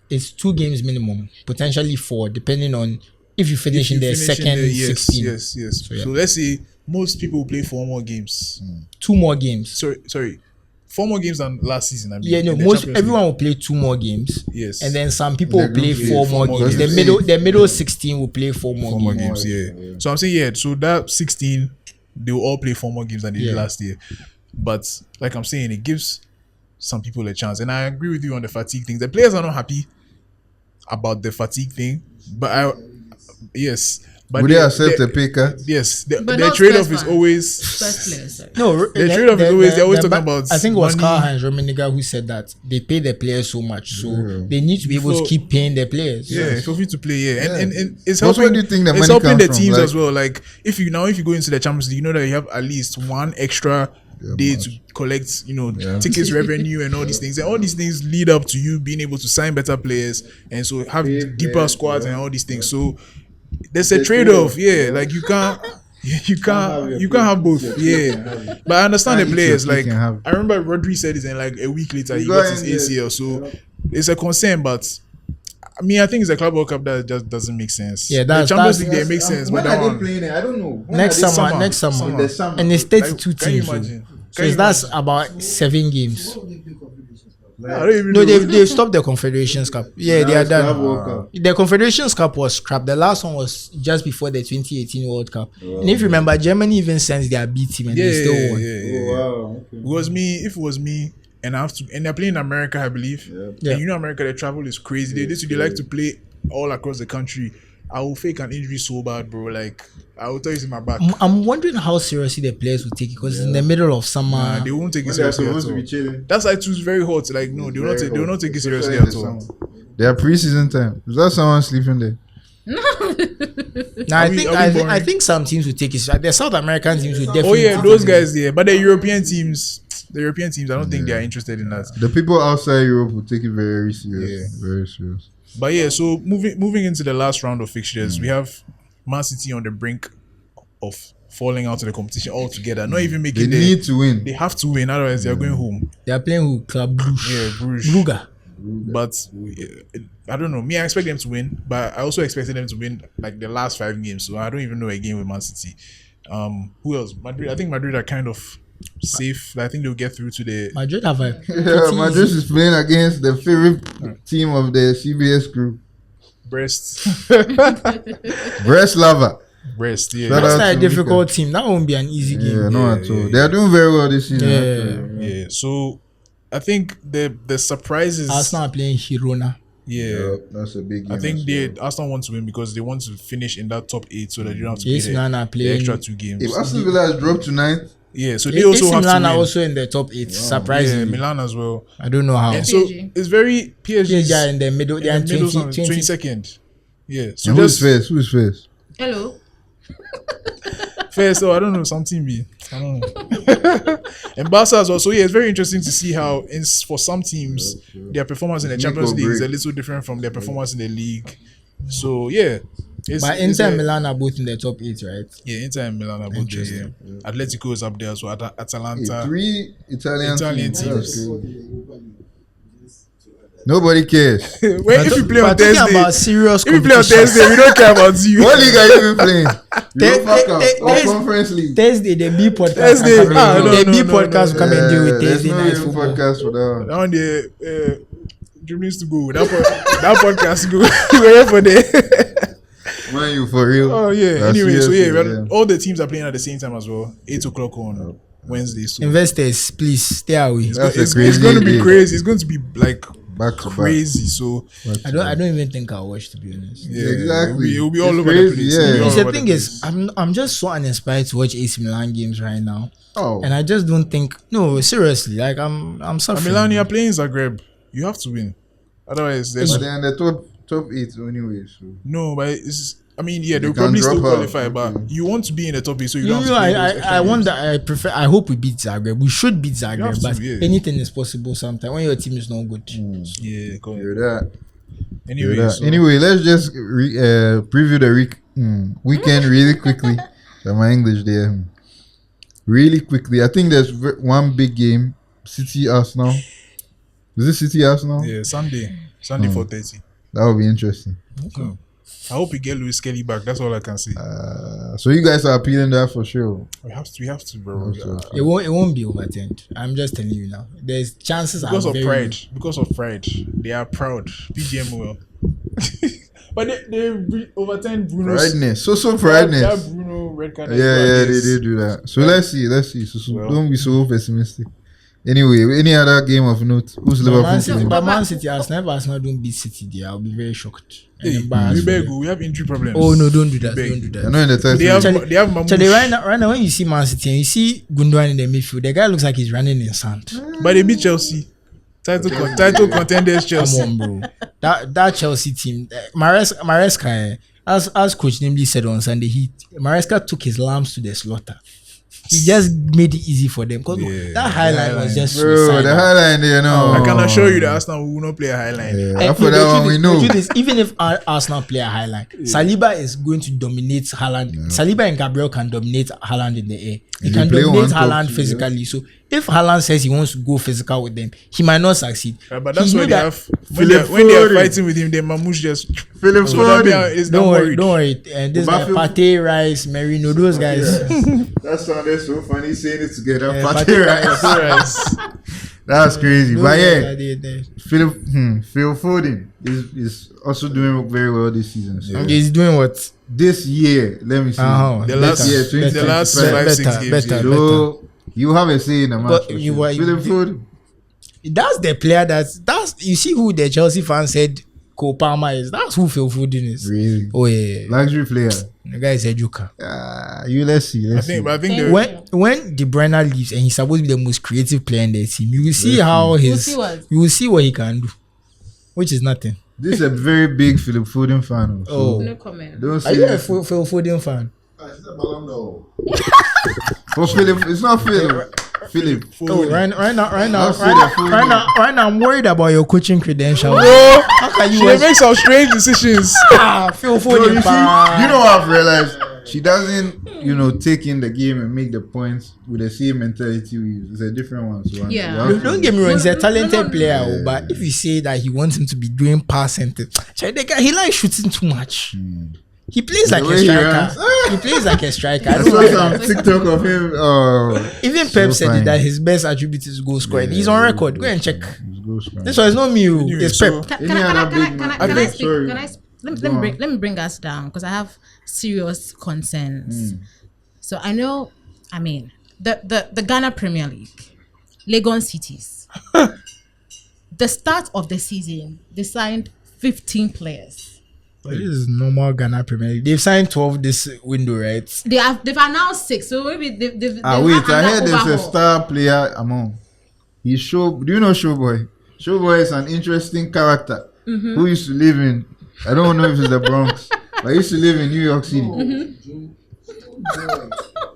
It's 2 games minimum, potentially 4, depending on if you finish in the Finish in second the- yes, 16. Yes. So, yeah. So let's say most people will play 4 more games. 2 more games. Sorry, 4 more games than last season. I mean, Yeah, no, in the most Champions everyone will play 2 more games. Yes. And then some people The will play group stage, 4 more 4 more games. games. The middle 16 will play 4 more 4 more games. games. Yeah. So I'm saying So that 16, they will all play 4 more games than they did Yeah. last year. But like I'm saying, it gives some people a chance, and I agree with you on the fatigue thing. The players are not happy about the fatigue thing, but yes. But Would they accept a pay cut? Yes, But the not trade-off Spurs is fans. always First players. Sorry. No, The trade-off is always- they're always talking about I think it was money. Karl-Heinz Rummenigge who said that they pay the players so much, so they need to be able to Before- keep paying the players. yeah, feel free to play. Yeah, and it's But helping. where do you think the it's money helping comes the from? teams Like- as well. Like if you go into the Champions League, you know that you have at least 1 extra day to collect, tickets revenue and all these things. And all these things lead up to you being able to sign better players and so have deeper squads and all these things. So there's a trade-off. Yeah, like you can't have both. Yeah, but I understand the Can't eat players. your Like cake and have- I remember Rodri said it, and like a week later he You got got his in there. ACL. So it's a concern, but. I mean, I think it's a Club World Cup that just doesn't make sense. Yeah, the that's- Champions that's- League it makes sense, When but that are they one, playing it? I don't know. When Next are they- summer, next Summer. summer, In the summer. and it's 32 can you teams. imagine? So that's about 7 games. I don't even No, know. they've stopped the Confederations Cup. Yeah, they are Club World done. Cup. The Confederations Cup was scrapped. The last one was just before the 2018 World Cup. And if you remember, Germany even sent their B team and they still won. Oh, wow. Okay. If it was me, and I have to, and they're playing in America, I believe. Yeah. And you know, America, the travel is crazy. They like to play all across the country. I will fake an injury so bad, bro. Like, I will tell you, it's in my back. I'm wondering how seriously the players will take it because it's in the middle of summer. They won't take it When they're seriously at supposed to all. be chilling. That's why it was very hot. Like, no, they will not take it seriously Especially at in the all. summer. They are pre-season time. Is that someone sleeping there? Now, I boring? think some teams will take it. The South American teams will definitely. Oh yeah, take those it. guys there. But the European teams, I don't think they are interested in that. The people outside Europe will take it very serious. Yeah. Very serious. But yeah, so moving into the last round of fixtures, we have Man City on the brink of falling out of the competition altogether. Not even They making need to win. They have to win, otherwise they are going home. They are playing with Club Brugge. Yeah, Bruges. Brugge. But I don't know. Me, I expect them to win, but I also expected them to win like the last 5 games. So I don't even know a game with Man City. Who else? Madrid. I think Madrid are kind of safe. I think they'll get through to the. Madrid have a Yeah, Madrid is playing against the favorite team of the CBS group, Brest. Breslava. Brest, yeah. Shout That's out not a to difficult team. That won't be an easy game. Yeah, no, at all. yeah. They are doing very well this season. Yeah. actually. Yeah. So I think the surprises. Arsenal are playing Girona. Yeah. That's a big game. I think as well. Arsenal want to win because they want to finish in that top 8 so that you don't have to AC play Milan are the playing. extra 2 games. If Aston Villa has dropped tonight, Yeah, so they also AC have to Milan win. are also in the top 8. Yeah, Surprisingly, Milan as well. I don't know how. And so PSG. it's very PSG. PSG are in the middle. They are in 20. 22nd. Yeah. So and who is just first? Who is first? Hello. first, so I don't know, something be. I don't know. And Barca as well. So yeah, it's very interesting to see how for some teams their performance in the It's Champions make or League is a break. little different from their performance in the league. So yeah. But Inter and Milan are both in the top 8, right? Yeah, Inter and Milan are both there. Yeah. Atletico is up there as well. Atalanta. 3 Italian teams. That's crazy. Nobody cares. If you play on But talking Thursday, about serious if you play on competitions. Thursday, we don't care about you. What league are you even playing? Thursday- UEFA Cup or Thursday- Conference League? Thursday, the B podcast. Thursday, will come and no, do- the no, B no, podcast will come and deal with there's Thursday no night even football. podcast for that. That one the dreams to go. That podcast go. We're here for the. Man, you for real? Oh yeah. That's Anyway, so serious, yeah, yeah. all the teams are playing at the same time as well. 8:00 on Wednesday. So Investors, please stay away. That's a it's crazy going to be day. crazy. It's going to be like Back to crazy. So I don't even think I'll watch, to be honest. yeah, Exactly. It'll be all It's over crazy, the place. yeah. It'll be all Because the over thing place. is, I'm just so uninspired to watch AC Milan games right now, Oh, and I just don't think. No, seriously, like I'm suffering. Milan, you're playing Zagreb. You have to win. Otherwise, there's but they're in the top 8 anyway. So no. But it's. I mean, yeah, They they'll can probably still drop out. qualify, but you want to be in the top 8, so you You don't know, have to play those extra I games. wonder. I hope we beat Zagreb. We should beat have Zagreb, to, but yeah. anything is possible sometimes when your team is not good. Yeah, go you're ahead. that. Anyway, You're that. so, Anyway, let's just preview the weekend really quickly. So my English there. Really quickly. I think there's one big game. City Arsenal. Is it City Arsenal? yeah, Sunday 4:30. That would be interesting. So, I hope we get Luis Kelly back. That's all I can say. So you guys are appealing that for sure. We have to, bro. Also, It won't be overturned. I'm just telling you now. There's chances Because are of very pride. Because of pride. They are proud. PGM will. But they overturned Bruno's. Prideness. So That prideness. Bruno red card. Yeah, they did do that. So let's see. So Well. don't be so pessimistic. Anyway, any other game of note? Who's But Liverpool Man City, playing? but Man City, Arsenal don't beat City there. I'll be very shocked. And Hey, embarrassed for them. Libego, we have injury problems. Oh no, don't do that. Beg. Don't do They're that. not in the title. They have Actually, Mamouche. right now, when you see Man City and you see Gundogan in the midfield, the guy looks like he's running in sand. But they beat Chelsea. Title contenders Come Chelsea. on, bro. That Chelsea team, Maresca, as Coach Nimley said on Sunday, Maresca took his lambs to the slaughter. He just made it easy for them because Yeah, that highlight was just Bro, the suicidal. highline there, no. I can assure you that Arsenal will not play a high line. Yeah, And after the that truth one, we is- know. the truth is, even if Arsenal play a highline, Saliba is going to dominate Haaland. Saliba and Gabriel can dominate Haaland in the air. He And can they play dominate one top Haaland two, physically. So if Haaland says he wants to go physical with them, he might not succeed. But that's He why knew they that- have Philip when they are Foden. fighting with him, then Mamouche just Philip so that Foden. is not Don't worry, worried. don't worry. And this guy, Battlefield- Partey, Rice, Merino, those guys. That sounded so funny saying it together. Yeah, Partey Partey Rice. Rice. That's crazy. But yeah, There. Phil Foden is also doing very well this season. So He's doing what? this year, let me see. The last- year, the last 2025. 5-6 games. better. So you have a say in the match. But for you sure. were- Phil Foden. That's the player that's you see who the Chelsea fans said Cole Palmer is. That's who Phil Foden is. Really? Oh yeah. Luxury player. The guy is a joker. Let's see. I think the, When De Bruyne leaves and he's supposed to be the most creative player in the team, you will see how his see what? you will see what he can do, which is nothing. This is a very big Philip Foden fan. Oh. No comment. Don't Are say you a this. Phil Foden fan? No. For Philip, it's not Philip. Philip. Oh, right now, I'll say that Foden. right now, I'm worried about your coaching credentials. How can you she makes some strange decisions. Phil No, Foden? you see, you know what I've realized? She doesn't, take in the game and make the points with the same mentality we use. It's a different one. So Yeah. you have to- Don't get me wrong, he's a talented no. player, but if you say that he wants him to be doing pass and things, the guy, he likes shooting too much. He plays like The a way he striker. runs. He plays like a striker. I I don't saw like some that. TikTok of him. Oh, Even so Pep said fine. that his best attribute is goal scoring. He's on record. Go and check. He's goal scoring. This one is not me. Anyway, It's so- Pep. Any other big man? Can I think- speak? sorry. Let me bring us down because I have serious concerns. So I know, I mean, the Ghana Premier League, Legon Cities. The start of the season, they signed 15 players. This is normal Ghana Premier League. They've signed 12 this window, right? They've announced 6, so maybe they've Wait, had I heard another there's a overhaul. star player among. Do you know Showboy? Showboy is an interesting character who used to live in, I don't know if it's the Bronx, but he used to live in New York City.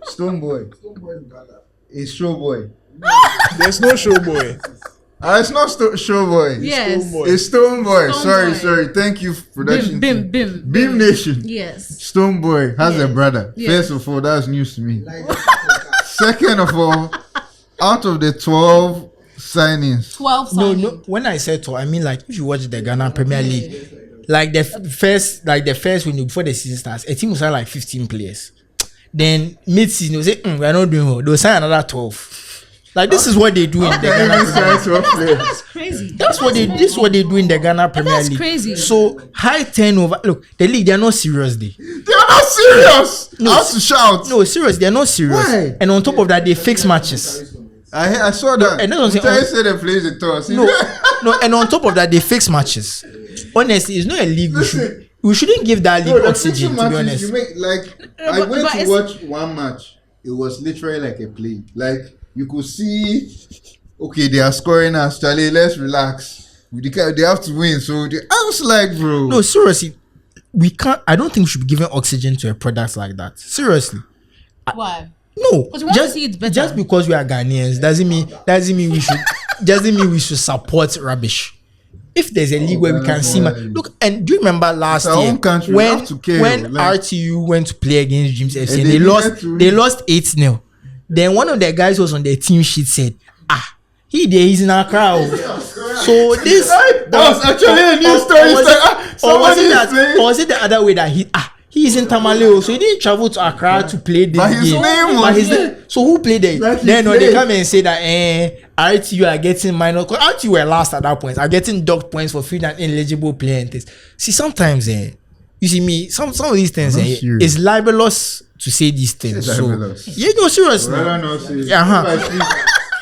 Stoneboy. It's Showboy. There's no showboy. It's not Showboy. Yes. Stoneboy. It's Stoneboy. Stoneboy. Sorry. Thank you, production. Bim. Beam Nation. Yes. Stoneboy has a brother. Yes. First of all, that's news to me. Second of all, out of the 12 signings, 12 No, signings. no. When I said 12, I mean like if you watch the Ghana Premier League, like the first window before the season starts, a team will sign like 15 players. Then mid-season, they'll say, we are not doing well. They'll sign another 12. Like this is what they do in the they Ghana even Premier signed 12 players. That's crazy. This is what they do in the Ghana Premier That's League. crazy. So high turnover. Look, the league, they are not serious. They are not serious. I have to shout. No, serious. They are not serious. Why? And on top of that, they fix matches. I saw that. and that's what I'm saying. Tell you say they play the toss. No. And on top of that, they fix matches. Honestly, it's not a league. We shouldn't give that league the oxygen. fixing To be matches honest. you make, like, I but went to it's- watch one match. It was literally like a play. Like, you could see, okay, they are scoring us, Charlie, let's relax. They have to win. So I was like, bro. No, seriously, we can't. I don't think we should be giving oxygen to a product like that. Seriously. Why? No, 'Cause we want to see it better. just because we are Ghanaians doesn't mean we should support rubbish. If there's a league where we can see, look, and do you remember last It's our year own country, we have to care, when like- RTU went to play against Dreams FC and they they needed lost to- 8-0. Then one of the guys who was on the team sheet said, he's in Accra. So this That was actually a new story. or was it the other way that he's in Tamale, so he didn't travel to Accra to play this But his game. name But was his so who played there? Like he Then they played. come and say that RTU are getting minor, because RTU were last at that point, are getting docked points for free and ineligible player and things. See, sometimes you see me, some of these things I'm not serious. it's libelous to say these things. It's So libelous. yeah, no, seriously. Rather not say.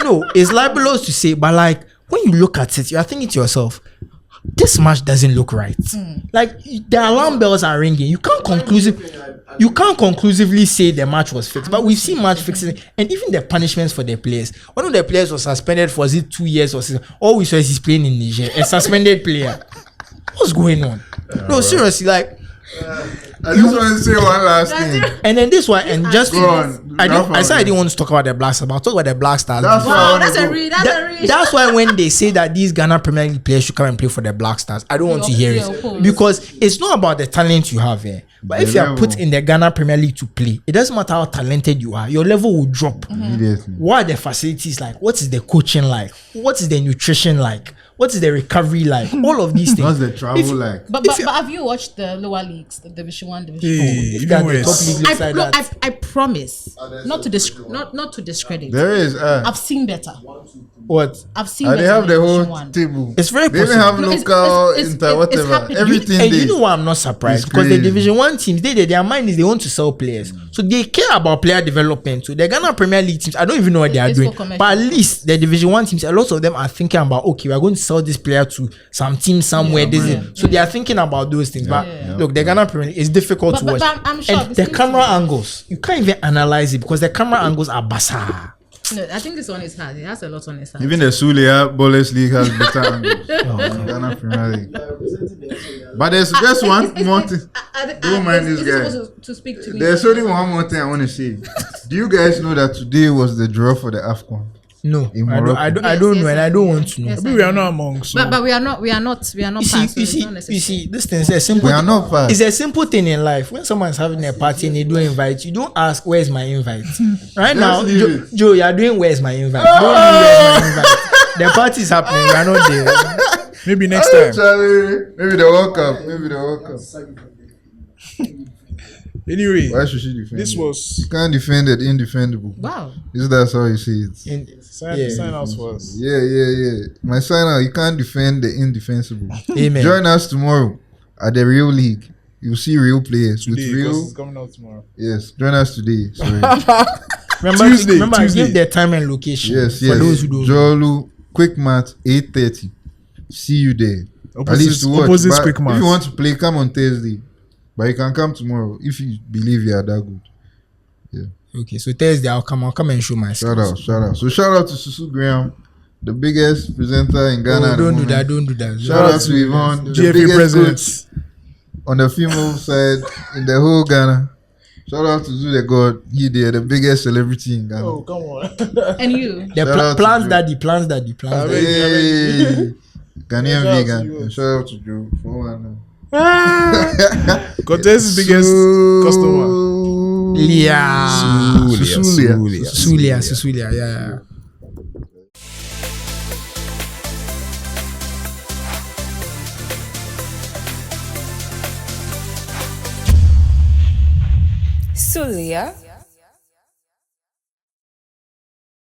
No, it's libelous to say, but like when you look at it, you are thinking to yourself, this match doesn't look right. Like the alarm bells are ringing. You can't conclusively say the match was fixed, but we've seen match fixing and even the punishments for the players. One of the players was suspended for 2 years or something. All we saw is he's playing in Niger, a suspended player. What's going on? No, seriously, like. I just want to say one last thing. And then this one, and just Go on. I said I didn't want to talk about the Black Stars, but I'll talk about the Black Stars. That's why I Wow, want that's to a go. read. That's a read. That's why when they say that these Ghana Premier League players should come and play for the Black Stars, I don't want to hear You're it opposed. because it's not about the talent you have here. But if you are put in the Ghana Premier League to play, it doesn't matter how talented you are, your level will drop. Immediately. What are the facilities like? What is the coaching like? What is the nutrition like? What is the recovery like? All of these things. What's the travel like? But have you watched the lower leagues, the Division 1, Division 2? If Even that the worse. top league looks like that. I promise not to discredit. There is. I've seen better. What? I've seen And that they have in the Division whole One. table. It's very They even possible. have No, local, it's inter, whatever. happening. Everything And there. you know why I'm not surprised? It's Because the crazy. Division 1 teams, their mind is they want to sell players. So they care about player development. So the Ghana Premier League teams, I don't even know what they are It's doing. for commercial But at least the Division 1 teams, a lot of them are thinking about, okay, we are going to sell this player to some team somewhere. So they are thinking about those things. But look, the Ghana Premier League is difficult to watch. But I'm sure and the camera angles, you can't even analyze it because the camera angles are bizarre. No, I think this one is hard. It has a lot on its hands. Even the Sulia Bowlers League has better angles than Ghana Premier League. But there's just one more thing. Don't mind this guy. Supposed to speak to me. There's only one more thing I want to say. Do you guys know that today was the draw for the AFCON? No, In I don't Yes, know, yes, and I don't want to know. yes, Maybe we are not among. So But we are not past. So You see, this thing is a simple. We are not past. It's a simple thing in life. When someone's having a party and they don't invite you, don't ask where's my invite. Right now, leave it. Joe, you are doing where's my invite. Don't do where's my invite. The party is happening. We are not there. maybe next time. Charlie, maybe the World Cup. Anyway, Why should she defend this it? was You can't defend the indefendable. Wow. That's how you see it. sign out for us. Yeah. My sign out, you can't defend the indefensible. Amen. Join us tomorrow at the Real League. You'll see real players Today, with because real. it's coming out tomorrow. Yes, join us today. Sorry. Remember, Tuesday. give their time and location. yes. For those who don't know. Jolu, Quick Mat, 8:30. See you there. At least to watch. Opposite But Quick if Mat. you want to play, come on Thursday. But you can come tomorrow if you believe you are that good. Okay, so Thursday I'll come and show my skills. Shout out. So shout out to SUSU Graham, the biggest presenter in Ghana. Oh, at the don't do moment. that. Don't do that. Shout out to Yvonne, the GFA biggest presidents. coach on the female side in the whole Ghana. Shout out to Zule God. He there, the biggest celebrity in Ghana. Oh, come on. And you? The Shout out to plans Joe. daddy. Hey, Ghanaian Shout out to vegan. you. Shout out to Joe. For one. Cortez's biggest customer. Yeah. Sulia. Sulia. Yeah. Sulia